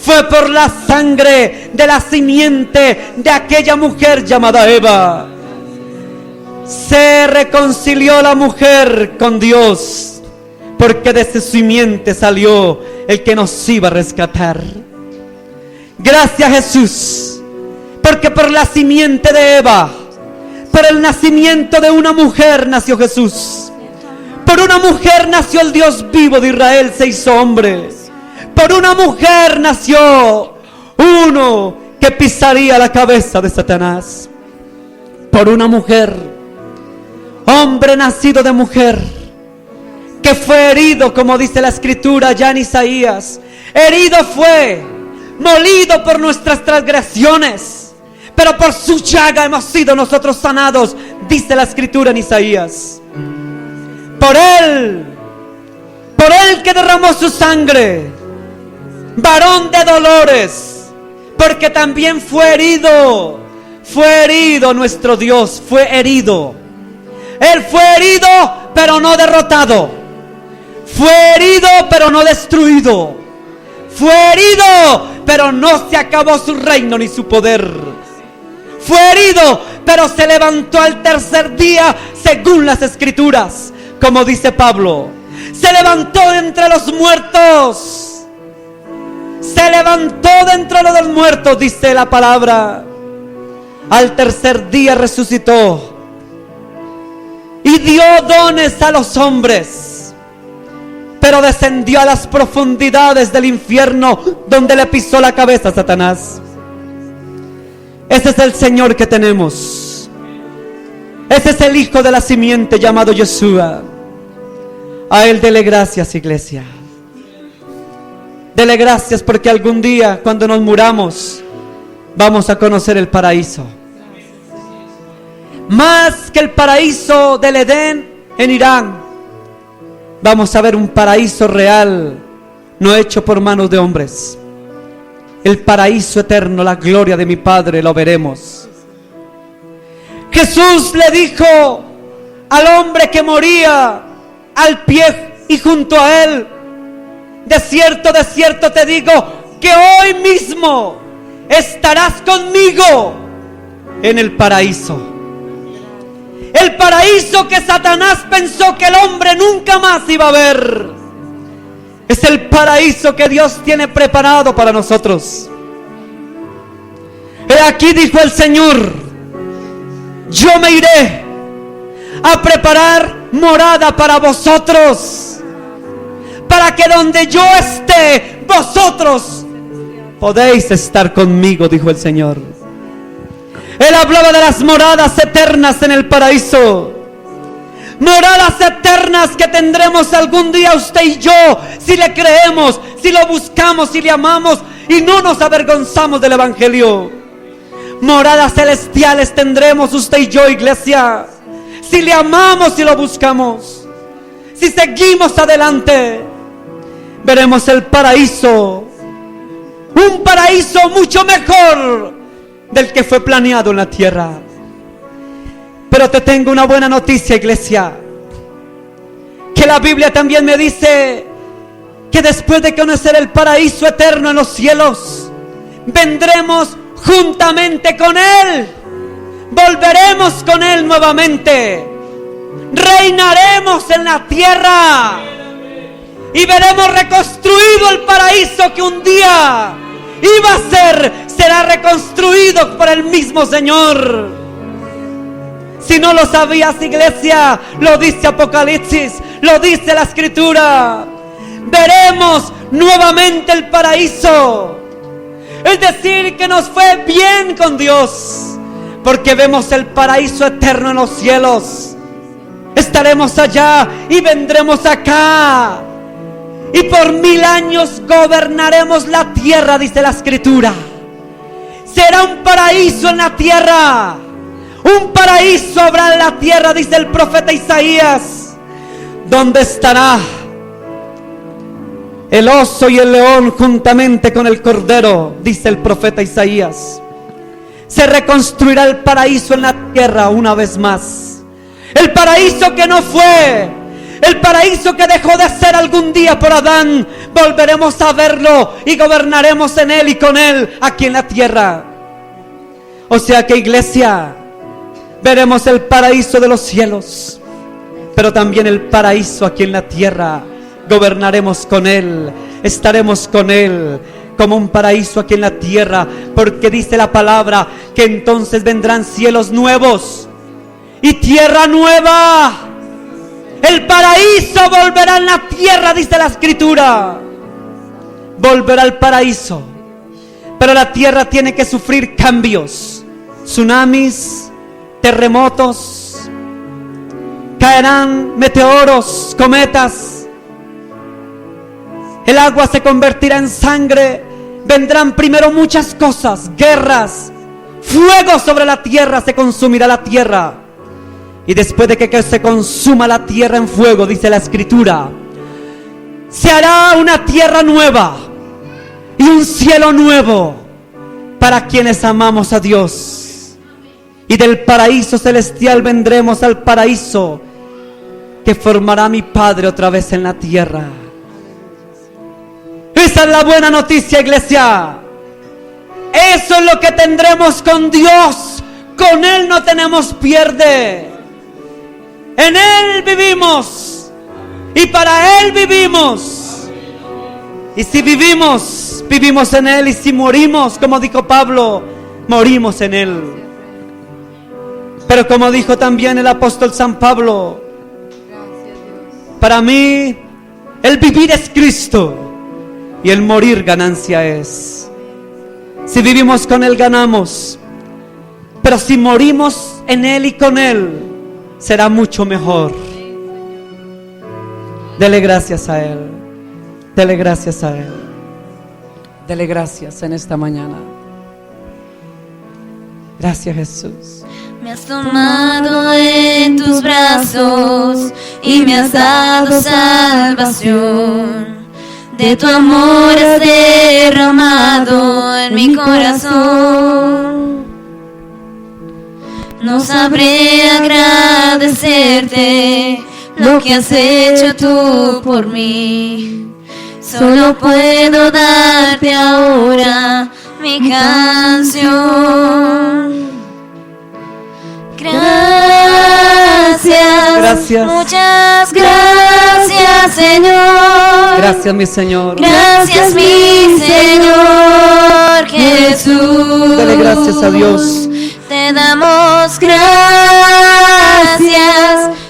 Fue por la sangre de la simiente de aquella mujer llamada Eva. Se reconcilió la mujer con Dios, porque de su simiente salió el que nos iba a rescatar. Gracias, Jesús, porque por la simiente de Eva, por el nacimiento de una mujer nació Jesús. Por una mujer nació el Dios vivo de Israel, se hizo hombre. Por una mujer nació uno que pisaría la cabeza de Satanás. Por una mujer, hombre nacido de mujer, que fue herido, como dice la Escritura ya en Isaías. Herido fue, molido por nuestras transgresiones, pero por su llaga hemos sido nosotros sanados, dice la Escritura en Isaías. Por él que derramó su sangre, varón de dolores, porque también fue herido nuestro Dios, fue herido. Él fue herido, pero no derrotado. Fue herido, pero no destruido. Fue herido, pero no se acabó su reino ni su poder. fue herido, pero se levantó al tercer día según las Escrituras, como dice Pablo. Se levantó de entre los muertos. Se levantó de entre los muertos, dice la palabra. Al tercer día resucitó y dio dones a los hombres, pero descendió a las profundidades del infierno, donde le pisó la cabeza a Satanás. Ese es el Señor que tenemos. Ese es el Hijo de la simiente llamado Yeshua. A Él dele gracias, iglesia. Dele gracias, porque algún día, cuando nos muramos, vamos a conocer el paraíso. Más que el paraíso del Edén en Irán, vamos a ver un paraíso real, no hecho por manos de hombres. El paraíso eterno, la gloria de mi Padre, lo veremos. Jesús le dijo al hombre que moría al pie y junto a él: de cierto te digo, que hoy mismo estarás conmigo en el paraíso. El paraíso que Satanás pensó que el hombre nunca más iba a ver, es el paraíso que Dios tiene preparado para nosotros. He aquí, dijo el Señor, yo me iré a preparar morada para vosotros, para que donde yo esté, vosotros podéis estar conmigo, dijo el Señor. Él hablaba de las moradas eternas en el paraíso. Moradas eternas que tendremos algún día usted y yo, si le creemos, si lo buscamos, si le amamos y no nos avergonzamos del Evangelio. Moradas celestiales tendremos usted y yo, iglesia, si le amamos y lo buscamos. Si seguimos adelante, veremos el paraíso, un paraíso mucho mejor del que fue planeado en la tierra. Pero te tengo una buena noticia, iglesia, que la Biblia también me dice que después de conocer el paraíso eterno en los cielos, vendremos juntamente con Él, volveremos con Él nuevamente, reinaremos en la tierra y veremos reconstruido el paraíso que un día iba a ser, será reconstruido por el mismo Señor. Si no lo sabías, iglesia, lo dice Apocalipsis, lo dice la Escritura. Veremos nuevamente el paraíso. Es decir, que nos fue bien con Dios, porque vemos el paraíso eterno en los cielos. Estaremos allá y vendremos acá, y por 1000 años gobernaremos la tierra, dice la Escritura. Será un paraíso en la tierra. Un paraíso habrá en la tierra, dice el profeta Isaías, donde estará el oso y el león juntamente con el cordero, dice el profeta Isaías. Se reconstruirá el paraíso en la tierra una vez más. El paraíso que no fue, el paraíso que dejó de ser algún día por Adán, volveremos a verlo y gobernaremos en él y con él aquí en la tierra. O sea que, iglesia, veremos el paraíso de los cielos, pero también el paraíso aquí en la tierra. Gobernaremos con Él, estaremos con Él, como un paraíso aquí en la tierra, porque dice la palabra que entonces vendrán cielos nuevos y tierra nueva. El paraíso volverá en la tierra, dice la Escritura. Volverá al paraíso, pero la tierra tiene que sufrir cambios, tsunamis, terremotos, caerán meteoros, cometas, el agua se convertirá en sangre, vendrán primero muchas cosas, guerras, fuego sobre la tierra, se consumirá la tierra, y después de que se consuma la tierra en fuego, dice la Escritura, se hará una tierra nueva y un cielo nuevo para quienes amamos a Dios. Y del paraíso celestial vendremos al paraíso que formará mi Padre otra vez en la tierra. Esa es la buena noticia, iglesia. Eso es lo que tendremos con Dios Con Él no tenemos pierde. En Él vivimos y para Él vivimos. Y si vivimos, vivimos en Él. Y si morimos, como dijo Pablo, morimos en Él. Pero como dijo también el apóstol San Pablo, para mí el vivir es Cristo y el morir ganancia es. Si vivimos con Él ganamos, pero si morimos en Él y con Él será mucho mejor. Dele gracias a Él, dele gracias a Él, dele gracias en esta mañana. Gracias, Jesús. Me has tomado en tus brazos y me has dado salvación. De tu amor has derramado en mi corazón. No sabré agradecerte lo que has hecho tú por mí. Solo puedo darte ahora mi canción. Gracias, muchas gracias, Señor. Gracias, mi Señor. Gracias, mi Señor Jesús. Dale gracias a Dios. Te damos gracias,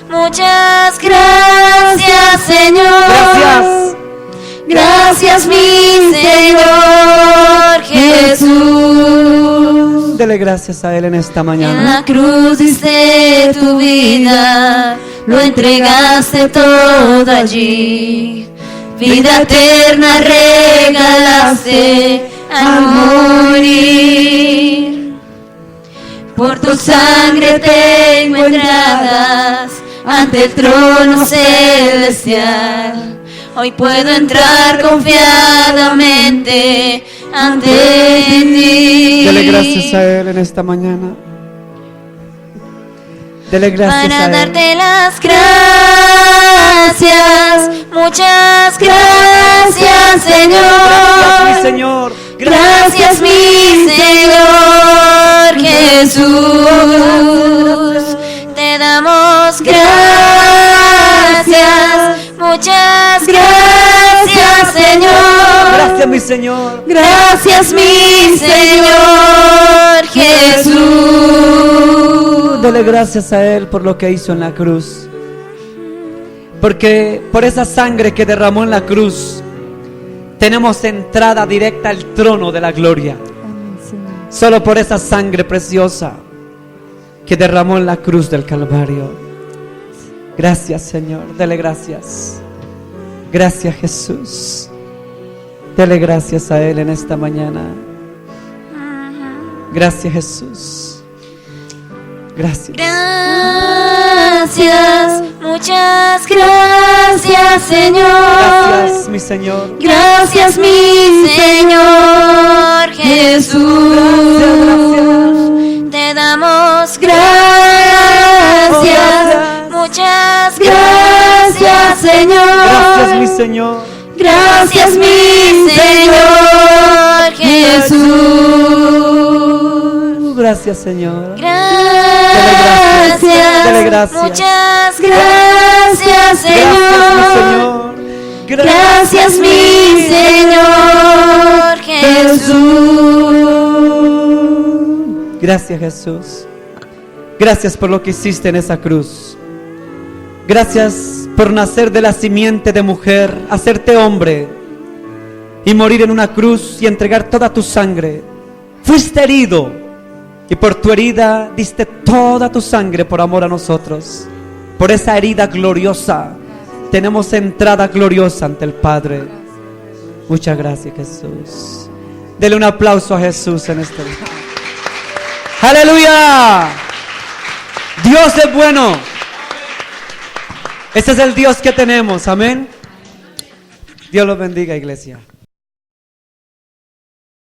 muchas gracias, Señor. Gracias. Gracias, mi Señor Jesús. Dele gracias a Él en esta En mañana. la cruz diste tu vida, lo entregaste todo allí. Vida eterna regalaste al morir. Por tu sangre tengo entradas ante el trono celestial. Hoy puedo entrar confiadamente ante ti. Dele gracias a Él en esta mañana. Dele gracias para a Él. darte las gracias, muchas gracias, Señor. Gracias, mi Señor. Gracias, mi Señor Jesús. Te damos gracias, muchas gracias, Señor. Gracias, mi Señor. Gracias, mi Señor Jesús. Dele gracias a Él por lo que hizo en la cruz. Porque por esa sangre que derramó en la cruz, tenemos entrada directa al trono de la gloria. Solo por esa sangre preciosa que derramó en la cruz del Calvario. Gracias, Señor. Dele gracias. Gracias, Jesús. Dele gracias a Él en esta mañana. Gracias, Jesús. Gracias. Gracias, muchas gracias, Señor. Gracias, mi Señor. Gracias, mi Señor Jesús. Gracias. Te damos gracias, muchas gracias, Señor. Gracias, mi Señor. Gracias, mi Señor Jesús. Gracias, Señor. Gracias, Dele gracias. muchas gracias, Señor. Gracias, mi Señor Jesús. Gracias, Jesús. Gracias por lo que hiciste en esa cruz. Gracias por nacer de la simiente de mujer, hacerte hombre y morir en una cruz y entregar toda tu sangre. Fuiste herido y por tu herida diste toda tu sangre por amor a nosotros. Por esa herida gloriosa tenemos entrada gloriosa ante el Padre. Muchas gracias, Jesús. Dele un aplauso a Jesús en este día. ¡Aleluya! Dios es bueno. Ese es el Dios que tenemos, amén. Dios los bendiga, iglesia.